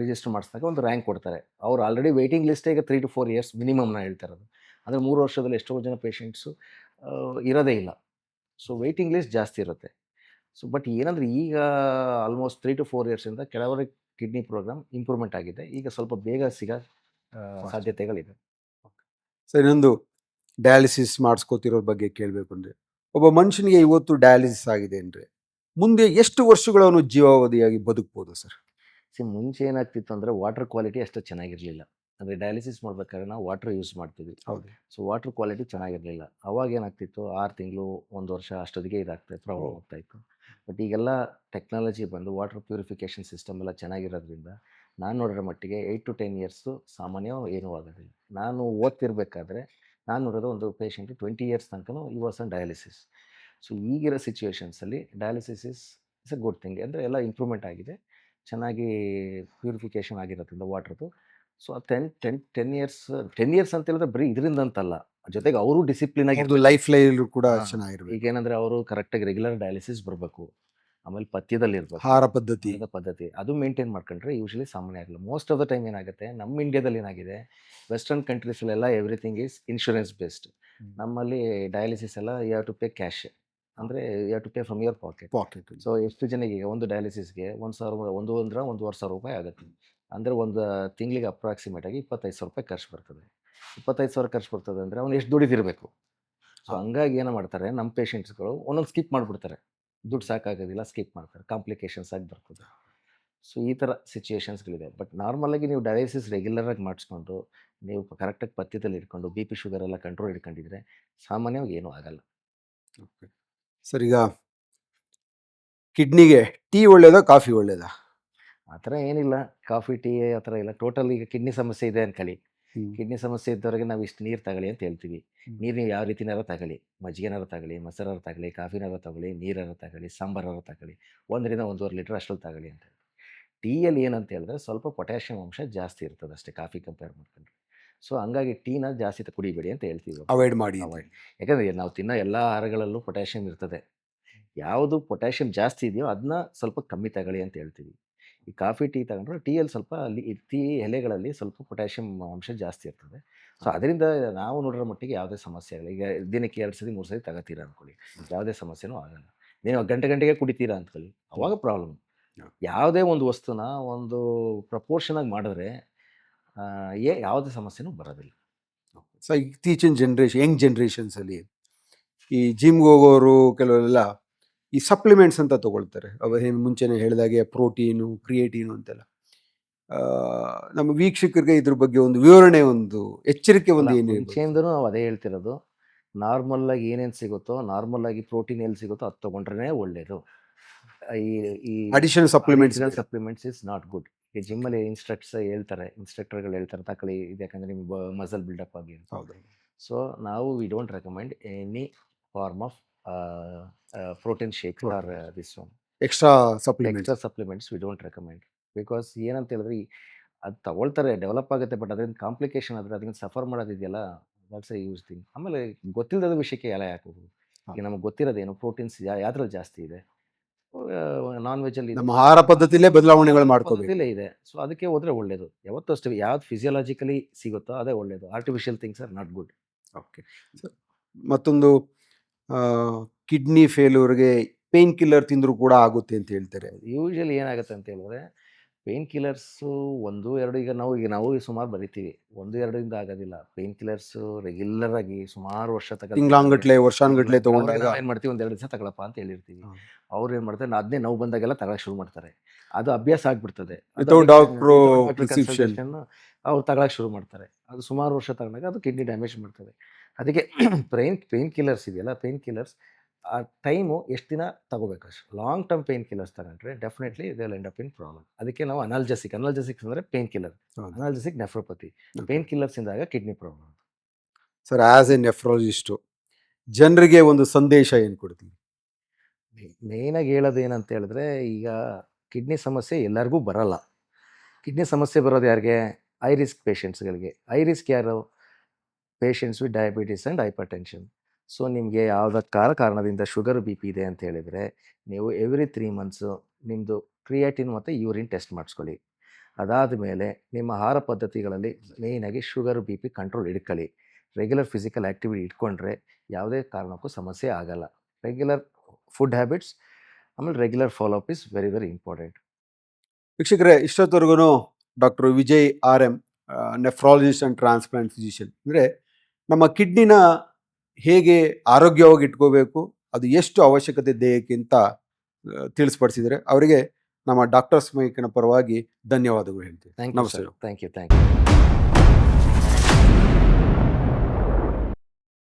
ರಿಜಿಸ್ಟರ್ ಮಾಡಿಸಿದಾಗ ಒಂದು ರ್ಯಾಂಕ್ ಕೊಡ್ತಾರೆ. ಅವ್ರು ಆಲ್ರೆಡಿ ವೇಟಿಂಗ್ ಲಿಸ್ಟೇ ಈಗ 3 to 4 ಇಯರ್ಸ್ ಮಿನಿಮಮ್ ನಾನು ಹೇಳ್ತಾ ಇರೋದು. ಅಂದರೆ 3 ವರ್ಷದಲ್ಲಿ ಎಷ್ಟೋ ಜನ ಪೇಷಂಟ್ಸು ಇರೋದೇ ಇಲ್ಲ. ಸೊ ವೇಟಿಂಗ್ ಲಿಸ್ಟ್ ಜಾಸ್ತಿ ಇರುತ್ತೆ. ಸೊ ಬಟ್ ಏನಂದರೆ ಈಗ ಆಲ್ಮೋಸ್ಟ್ 3 to 4 ಇಯರ್ಸಿಂದ ಕೆಲವರ ಕಿಡ್ನಿ ಪ್ರೋಗ್ರಾಮ್ ಇಂಪ್ರೂವ್ಮೆಂಟ್ ಆಗಿದೆ. ಈಗ ಸ್ವಲ್ಪ ಬೇಗ ಸಿಗೋ ಸಾಧ್ಯತೆಗಳಿದೆ. ಸೊ ಇನ್ನೊಂದು ಡಯಾಲಿಸಿಸ್ ಮಾಡಿಸ್ಕೋತಿರೋರ ಬಗ್ಗೆ ಕೇಳಬೇಕು ಅಂದರೆ, ಒಬ್ಬ ಮನುಷ್ಯನಿಗೆ ಇವತ್ತು ಡಯಾಲಿಸಿಸ್ ಆಗಿದೆ ಅಂದರೆ ಮುಂದೆ ಎಷ್ಟು ವರ್ಷಗಳು ಅವನು ಜೀವಾವಧಿಯಾಗಿ ಬದುಕ್ಬೋದು ಸರ್? ಮುಂಚೆ ಏನಾಗ್ತಿತ್ತು ಅಂದರೆ ವಾಟರ್ ಕ್ವಾಲಿಟಿ ಅಷ್ಟು ಚೆನ್ನಾಗಿರಲಿಲ್ಲ. ಅಂದರೆ ಡಯಾಲಿಸಿಸ್ ಮಾಡ್ಬೇಕಾದ್ರೆ ನಾವು ವಾಟರ್ ಯೂಸ್ ಮಾಡ್ತೀವಿ. ಹೌದು. ಸೊ ವಾಟರ್ ಕ್ವಾಲಿಟಿ ಚೆನ್ನಾಗಿರಲಿಲ್ಲ. ಅವಾಗ ಏನಾಗ್ತಿತ್ತು, 6 ತಿಂಗಳು 1 ವರ್ಷ ಅಷ್ಟೊತ್ತಿಗೆ ಪ್ರಾಬ್ಲಮ್ ಆಗ್ತಾಯಿತ್ತು. ಬಟ್ ಈಗೆಲ್ಲ ಟೆಕ್ನಾಲಜಿ ಬಂದು ವಾಟರ್ ಪ್ಯೂರಿಫಿಕೇಷನ್ ಸಿಸ್ಟಮ್ ಎಲ್ಲ ಚೆನ್ನಾಗಿರೋದ್ರಿಂದ ನಾನು ನೋಡಿರೋ ಮಟ್ಟಿಗೆ 8 to 10 ಇಯರ್ಸು ಸಾಮಾನ್ಯ ಏನೂ ಆಗೋದಿಲ್ಲ. ನಾನು ಓದ್ತಿರ್ಬೇಕಾದ್ರೆ ನಾನು ನೋಡೋದು ಒಂದು ಪೇಷಂಟ್ 20 ಇಯರ್ಸ್ ತನಕ ಈ ವಾಸ್ ಆನ್ ಡಯಾಲಿಸಿಸ್. ಸೊ ಈಗಿರೋ ಸಿಚುವೇಷನ್ಸಲ್ಲಿ dialysis is a good thing. ಅಂದರೆ ಎಲ್ಲ ಇಂಪ್ರೂವ್ಮೆಂಟ್ ಆಗಿದೆ, ಚೆನ್ನಾಗಿ ಪ್ಯೂರಿಫಿಕೇಷನ್ ಆಗಿರೋದ್ರಿಂದ ವಾಟ್ರದ್ದು. ಸೊ 10 ಇಯರ್ಸ್ ಅಂತ ಹೇಳಿದ್ರೆ ಬರೀ ಇದರಿಂದ ಅಂತಲ್ಲ, ಜೊತೆಗೆ ಅವರು ಡಿಸಿಪ್ಲಿನ್ ಆಗಿ ಲೈಫ್ ಲೈನ್ ಕೂಡ ಹಾ. ಚೆನ್ನಾಗಿರ್ಬೇಕು. ಈಗ ಏನಂದರೆ ಅವರು ಕರೆಕ್ಟಾಗಿ ರೆಗ್ಯುಲರ್ ಡಯಾಲಿಸಿಸ್ ಬರಬೇಕು, ಆಮೇಲೆ ಪಥ್ಯದಲ್ಲಿ ಇರಬೇಕು, ಆಹಾರ ಪದ್ಧತಿ. ಪದ್ಧತಿ ಅದು ಮೇಂಟೈನ್ ಮಾಡ್ಕೊಂಡ್ರೆ ಯೂಶಲಿ ಸಾಮಾನ್ಯ ಆಗಿಲ್ಲ. ಮೋಸ್ಟ್ ಆಫ್ ದ ಟೈಮ್ ಏನಾಗುತ್ತೆ, ನಮ್ಮ ಇಂಡಿಯಾದಲ್ಲಿ ಏನಾಗಿದೆ, ವೆಸ್ಟರ್ನ್ ಕಂಟ್ರೀಸಲ್ಲೆಲ್ಲ ಎವ್ರಿಥಿಂಗ್ ಈಸ್ ಇನ್ಶೂರೆನ್ಸ್ ಬೇಸ್ಡ್. ನಮ್ಮಲ್ಲಿ ಡಯಾಲಿಸಿಸ್ ಎಲ್ಲ you have to pay cash, ಅಂದರೆ you have to pay from your pocket. So ಎಷ್ಟು ಜನಕ್ಕೆ ಈಗ ಒಂದು ಡಯಾಲಿಸಿಸ್ಗೆ 1,000 ರೂಪಾಯಿ ಆಗುತ್ತೆ. ಅಂದರೆ ಒಂದು ತಿಂಗಳಿಗೆ ಅಪ್ರಾಕ್ಸಿಮೇಟಾಗಿ 25,000 ರೂಪಾಯಿ ಖರ್ಚು ಬರ್ತದೆ. 25,000 ಖರ್ಚು ಬರ್ತದೆ ಅಂದರೆ ಅವ್ನು ಎಷ್ಟು ದುಡಿದಿರಬೇಕು. ಸೊ ಹಂಗಾಗಿ ಏನು ಮಾಡ್ತಾರೆ, ನಮ್ಮ ಪೇಷಂಟ್ಸ್ಗಳು ಒಂದೊಂದು ಸ್ಕಿಪ್ ಮಾಡಿಬಿಡ್ತಾರೆ, ದುಡ್ಡು ಸಾಕಾಗೋದಿಲ್ಲ, ಸ್ಕಿಪ್ ಮಾಡ್ತಾರೆ, ಕಾಂಪ್ಲಿಕೇಶನ್ಸ್ ಆಗಿ ಬರ್ತದೆ. ಸೊ ಈ ಥರ ಸಿಚುಯೇಷನ್ಸ್ಗಳಿದೆ. ಬಟ್ ನಾರ್ಮಲಾಗಿ ನೀವು ಡಯಾಲಿಸಿಸ್ ರೆಗ್ಯುಲರಾಗಿ ಮಾಡಿಸ್ಕೊಂಡು ನೀವು ಕರೆಕ್ಟಾಗಿ ಪಥ್ಯದಲ್ಲಿ ಇಟ್ಕೊಂಡು BP ಶುಗರ್ ಎಲ್ಲ ಕಂಟ್ರೋಲ್ ಇಟ್ಕೊಂಡಿದ್ರೆ ಸಾಮಾನ್ಯವಾಗಿ ಏನೂ ಆಗಲ್ಲ. ಸರ್, ಈಗ ಕಿಡ್ನಿಗೆ ಟೀ ಒಳ್ಳೇದಾ ಕಾಫಿ ಒಳ್ಳೇದಾ? ಆ ಥರ ಏನಿಲ್ಲ, ಕಾಫಿ ಟೀ ಆ ಥರ ಇಲ್ಲ. ಟೋಟಲ್ ಈಗ ಕಿಡ್ನಿ ಸಮಸ್ಯೆ ಇದೆ ಅನ್ಕೊಳ್ಳಿ, ಕಿಡ್ನಿ ಸಮಸ್ಯೆ ಇದ್ದವರೆಗೆ ನಾವು ಇಷ್ಟು ನೀರು ತಗೊಳ್ಳಿ ಅಂತ ಹೇಳ್ತೀವಿ. ನೀರು ನೀವು ಯಾವ ರೀತಿನಾರ ತಗೊಳ್ಳಿ, ಮಜ್ಜಿಗೆನಾರ ತಗೊಳ್ಳಿ, ಮೊಸರಾರ ತಗೊಳ್ಳಿ, ಕಾಫಿನಾರ ತಗೊಳ್ಳಿ, ನೀರಾರ ತಗೊಳ್ಳಿ, ಸಾಂಬಾರಾರ ತಗೊಳ್ಳಿ, 1 to 1.5 ಲೀಟ್ರ್ ಅಷ್ಟರಲ್ಲಿ ತಗೊಳ್ಳಿ ಅಂತ. ಟೀಯಲ್ಲಿ ಏನಂತ ಹೇಳಿದ್ರೆ ಸ್ವಲ್ಪ ಪೊಟ್ಯಾಷಿಯಂ ಅಂಶ ಜಾಸ್ತಿ ಇರ್ತದೆ ಅಷ್ಟೇ, ಕಾಫಿ ಕಂಪೇರ್ ಮಾಡ್ಕೊಂಡ್ರೆ. ಸೊ ಹಂಗಾಗಿ ಟೀನ ಜಾಸ್ತಿ ಕುಡಿಬೇಡಿ ಅಂತ ಹೇಳ್ತೀವಿ, ಅವಾಯ್ಡ್ ಮಾಡಿ. ಅವಾಯ್ಡ್. ಯಾಕಂದರೆ ನಾವು ತಿನ್ನೋ ಎಲ್ಲ ಆಹಾರಗಳಲ್ಲೂ ಪೊಟ್ಯಾಷಿಯಂ ಇರ್ತದೆ. ಯಾವುದು ಪೊಟ್ಯಾಷಿಯಂ ಜಾಸ್ತಿ ಇದೆಯೋ ಅದನ್ನ ಸ್ವಲ್ಪ ಕಮ್ಮಿ ತಗೊಳ್ಳಿ ಅಂತ ಹೇಳ್ತೀವಿ. ಈ ಕಾಫಿ ಟೀ ತಗೊಂಡ್ರೆ ಟೀಯಲ್ಲಿ ಸ್ವಲ್ಪ ಟೀ ಎಲೆಗಳಲ್ಲಿ ಸ್ವಲ್ಪ ಪೊಟ್ಯಾಷಿಯಂ ಅಂಶ ಜಾಸ್ತಿ ಇರ್ತದೆ. ಸೊ ಅದರಿಂದ ನಾವು ನೋಡಿರೋ ಮಟ್ಟಿಗೆ ಯಾವುದೇ ಸಮಸ್ಯೆ ಆಗಲ್ಲ. ಈಗ ದಿನಕ್ಕೆ 2 ಸರಿ 3 ಸರಿ ತಗೋತೀರಾ ಅಂದ್ಕೊಳ್ಳಿ, ಯಾವುದೇ ಸಮಸ್ಯೆನೂ ಆಗಲ್ಲ. ನೀವು ಗಂಟೆಗೆ ಕುಡಿತೀರಾ ಅಂದ್ಕೊಳ್ಳಿ, ಅವಾಗ ಪ್ರಾಬ್ಲಮ್. ಯಾವುದೇ ಒಂದು ವಸ್ತುನ ಒಂದು ಪ್ರಪೋರ್ಷನಾಗಿ ಮಾಡಿದ್ರೆ ಯಾವುದೇ ಸಮಸ್ಯೆನೂ ಬರೋದಿಲ್ಲ. ಸೊ ಇತ್ತೀಚಿನ ಯಂಗ್ ಜನ್ರೇಷನ್ಸಲ್ಲಿ ಈ ಜಿಮ್ಗೆ ಹೋಗೋರು ಕೆಲವರೆಲ್ಲ ಈ ಸಪ್ಲಿಮೆಂಟ್ಸ್ ಅಂತ ತಗೊಳ್ತಾರೆ. ಮುಂಚೆನೇ ಹೇಳಿದಾಗೆ ಪ್ರೋಟೀನು, ಕ್ರಿಯೇಟಿನು ಅಂತೆಲ್ಲ. ನಮ್ಮ ವೀಕ್ಷಕರಿಗೆ ಇದ್ರ ಬಗ್ಗೆ ಒಂದು ವಿವರಣೆ, ಒಂದು ಎಚ್ಚರಿಕೆ ಒಂದು ಏನು? ಮುಂಚೆಯಿಂದನೂ ನಾವು ಅದೇ ಹೇಳ್ತಿರೋದು, ನಾರ್ಮಲ್ಲಾಗಿ ಏನೇನು ಸಿಗುತ್ತೋ, ನಾರ್ಮಲ್ಲಾಗಿ ಪ್ರೋಟೀನ್ ಎಲ್ಲಿ ಸಿಗುತ್ತೋ ಅದು ತೊಗೊಂಡ್ರೆ ಒಳ್ಳೆಯದು. ಈ additional supplements is not good. ಈ ಜಿಮ್ಮಲ್ಲಿ ಇನ್ಸ್ಟ್ರಕ್ಟರ್ಗಳು ಹೇಳ್ತಾರೆ ತಗೊಳ್ಳಿ, ಇದು ಯಾಕಂದರೆ ನಿಮ್ಗೆ ಮಸಲ್ ಬಿಲ್ಡಪ್ ಆಗಿ. ಹೌದು. ಸೊ ನಾವು we don't recommend any form of protein shake or this one extra supplements we don't recommend. Because ಏನಂತ ಹೇಳಿದ್ರೆ ಅದು ತಗೊಳ್ತಾರೆ, ಡೆವಲಪ್ ಆಗುತ್ತೆ, ಬಟ್ ಅದರಿಂದ ಕಾಂಪ್ಲಿಕೇಶನ್ ಆದರೆ ಅದರಿಂದ ಸಫರ್ ಮಾಡೋದಿದೆಯಲ್ಲ, ದಟ್ಸ್ ಎ ಯೂಸ್ ಥಿಂಗ್. ಆಮೇಲೆ ಗೊತ್ತಿಲ್ಲದ ವಿಷಯಕ್ಕೆ ಎಲ್ಲ ಯಾಕೆ ಹೋಗೋದು? ಈಗ ನಮಗೆ ಗೊತ್ತಿರೋದೇನು, ಪ್ರೋಟೀನ್ಸ್ ಯಾವ್ದ್ರಲ್ಲಿ ಜಾಸ್ತಿ ಇದೆ, ನಾನ್ ವೆಜ್ಜಲ್ಲಿ ನಮ್ಮ ಆಹಾರ ಪದ್ಧತಿಲೇ ಬದಲಾವಣೆಗಳು ಮಾಡ್ಕೋಬೇಕು ಇದೆ. ಸೊ ಅದಕ್ಕೆ ಹೋದರೆ ಒಳ್ಳೆಯದು. ಯಾವತ್ತೂ ಅಷ್ಟೇ, ಯಾವ್ದು ಫಿಸಿಯಾಲಜಿಕಲಿ ಸಿಗುತ್ತೋ ಅದೇ ಒಳ್ಳೆಯದು. Artificial things are not good. Okay. ಮತ್ತೊಂದು, ಕಿಡ್ನಿ ಫೇಲ್ಯೂರ್ಗೆ ಪೇನ್ ಕಿಲ್ಲರ್ ತಿಂದರೂ ಕೂಡ ಆಗುತ್ತೆ ಅಂತ ಹೇಳ್ತಾರೆ. ಯೂಶಲಿ ಏನಾಗುತ್ತೆ ಅಂತ ಹೇಳಿದ್ರೆ, ಪೇನ್ ಕಿಲ್ಲರ್ಸು 1-2 ನಾವು ಸುಮಾರು ಬರಿತೀವಿ, 1-2 ಆಗೋದಿಲ್ಲ. ಪೇನ್ ಕಿಲ್ಲರ್ಸು ರೆಗ್ಯುಲರ್ ಆಗಿ ಸುಮಾರು ವರ್ಷ ತಿಂಗಳಾನ್ಗಟ್ಲೆ ವರ್ಷಾನ್ಗಟ್ಲೆ ತೊಗೊಂಡಾಗ ಏನು ಮಾಡ್ತೀವಿ, 1-2 ದಿವಸ ತಗೊಳಪ್ಪ ಅಂತ ಹೇಳಿರ್ತೀವಿ. ಅವ್ರು ಏನು ಮಾಡ್ತಾರೆ, ಅದನ್ನೇ ನೋವು ಬಂದಾಗೆಲ್ಲ ತಗೊಳಕ್ಕೆ ಶುರು ಮಾಡ್ತಾರೆ. ಅದು ಅಭ್ಯಾಸ ಆಗ್ಬಿಡ್ತದೆ. ಅವ್ರು ತಗೊಳಕ್ಕೆ ಶುರು ಮಾಡ್ತಾರೆ. ಅದು ಸುಮಾರು ವರ್ಷ ತಗೊಂಡಾಗ ಅದು ಕಿಡ್ನಿ ಡ್ಯಾಮೇಜ್ ಮಾಡ್ತದೆ. ಅದಕ್ಕೆ ಪೇನ್ ಕಿಲ್ಲರ್ಸ್ ಇದೆಯಲ್ಲ, ಪೇನ್ ಕಿಲ್ಲರ್ಸ್ ಆ ಟೈಮು ಎಷ್ಟು ದಿನ ತಗೋಬೇಕು ಅಷ್ಟು. ಲಾಂಗ್ ಟರ್ಮ್ ಪೇನ್ ಕಿಲ್ಲರ್ಸ್ ತಗೊಂಡ್ರೆ definitely they will end up in problem. ಅದಕ್ಕೆ ನಾವು ಅನಾಲ್ಜೆಸಿಕ್ಸ್ ಅಂದರೆ painkiller, analgesic nephropathy. Painkillers ಇಂದಾಗ kidney problem. Sir, as a nephrologist ಜನರಿಗೆ ಒಂದು ಸಂದೇಶ ಏನು ಕೊಡ್ತೀವಿ? ಮೇಯ್ನಾಗಿ ಹೇಳೋದು ಏನಂತ ಹೇಳಿದ್ರೆ, ಈಗ ಕಿಡ್ನಿ ಸಮಸ್ಯೆ ಎಲ್ಲರಿಗೂ ಬರಲ್ಲ. ಕಿಡ್ನಿ ಸಮಸ್ಯೆ ಬರೋದು ಯಾರಿಗೆ? ಹೈ ರಿಸ್ಕ್ ಪೇಷಂಟ್ಸ್ಗಳಿಗೆ. ಹೈ ರಿಸ್ಕ್ ಯಾರು? Patients with diabetes and hypertension. So ನಿಮಗೆ ಯಾವುದಕ್ಕಾರ ಕಾರಣದಿಂದ ಶುಗರ್ ಬಿ ಪಿ ಇದೆ ಅಂತ ಹೇಳಿದರೆ ನೀವು ಎವ್ರಿ 3 ಮಂತ್ಸು ನಿಮ್ಮದು ಕ್ರಿಯಾಟಿನ್ ಮತ್ತು ಯೂರಿನ್ ಟೆಸ್ಟ್ ಮಾಡಿಸ್ಕೊಳ್ಳಿ. ಅದಾದ ಮೇಲೆ ನಿಮ್ಮ ಆಹಾರ ಪದ್ಧತಿಗಳಲ್ಲಿ ಮೇಯ್ನಾಗಿ ಶುಗರ್ ಬಿ ಪಿ ಕಂಟ್ರೋಲ್ ಇಟ್ಕೊಳ್ಳಿ. ರೆಗ್ಯುಲರ್ ಫಿಸಿಕಲ್ ಆ್ಯಕ್ಟಿವಿಟಿ ಇಟ್ಕೊಂಡ್ರೆ ಯಾವುದೇ ಕಾರಣಕ್ಕೂ ಸಮಸ್ಯೆ ಆಗಲ್ಲ. ರೆಗ್ಯುಲರ್ ಫುಡ್ ಹ್ಯಾಬಿಟ್ಸ್ ಆಮೇಲೆ regular follow up is very very important. ವೀಕ್ಷಕರೇ, ಇಷ್ಟೊತ್ತವರೆಗೂ doctor Vijay R M, nephrologist and transplant physician, ಅಂದರೆ ನಮ್ಮ ಕಿಡ್ನಿನ ಹೇಗೆ ಆರೋಗ್ಯವಾಗಿ ಇಟ್ಕೋಬೇಕು, ಅದು ಎಷ್ಟು ಅವಶ್ಯಕತೆ ದೇಹಕ್ಕಿಂತ ತಿಳಿಸ್ಪಡಿಸಿದರೆ ಅವರಿಗೆ ನಮ್ಮ ಡಾಕ್ಟರ್ ಸ್ಮೈಕ್ನ ಪರವಾಗಿ ಧನ್ಯವಾದಗಳು ಹೇಳ್ತೀವಿ. ಥ್ಯಾಂಕ್ ಯು ನಮಸ್ತೆ. ಸರ್. Thank you.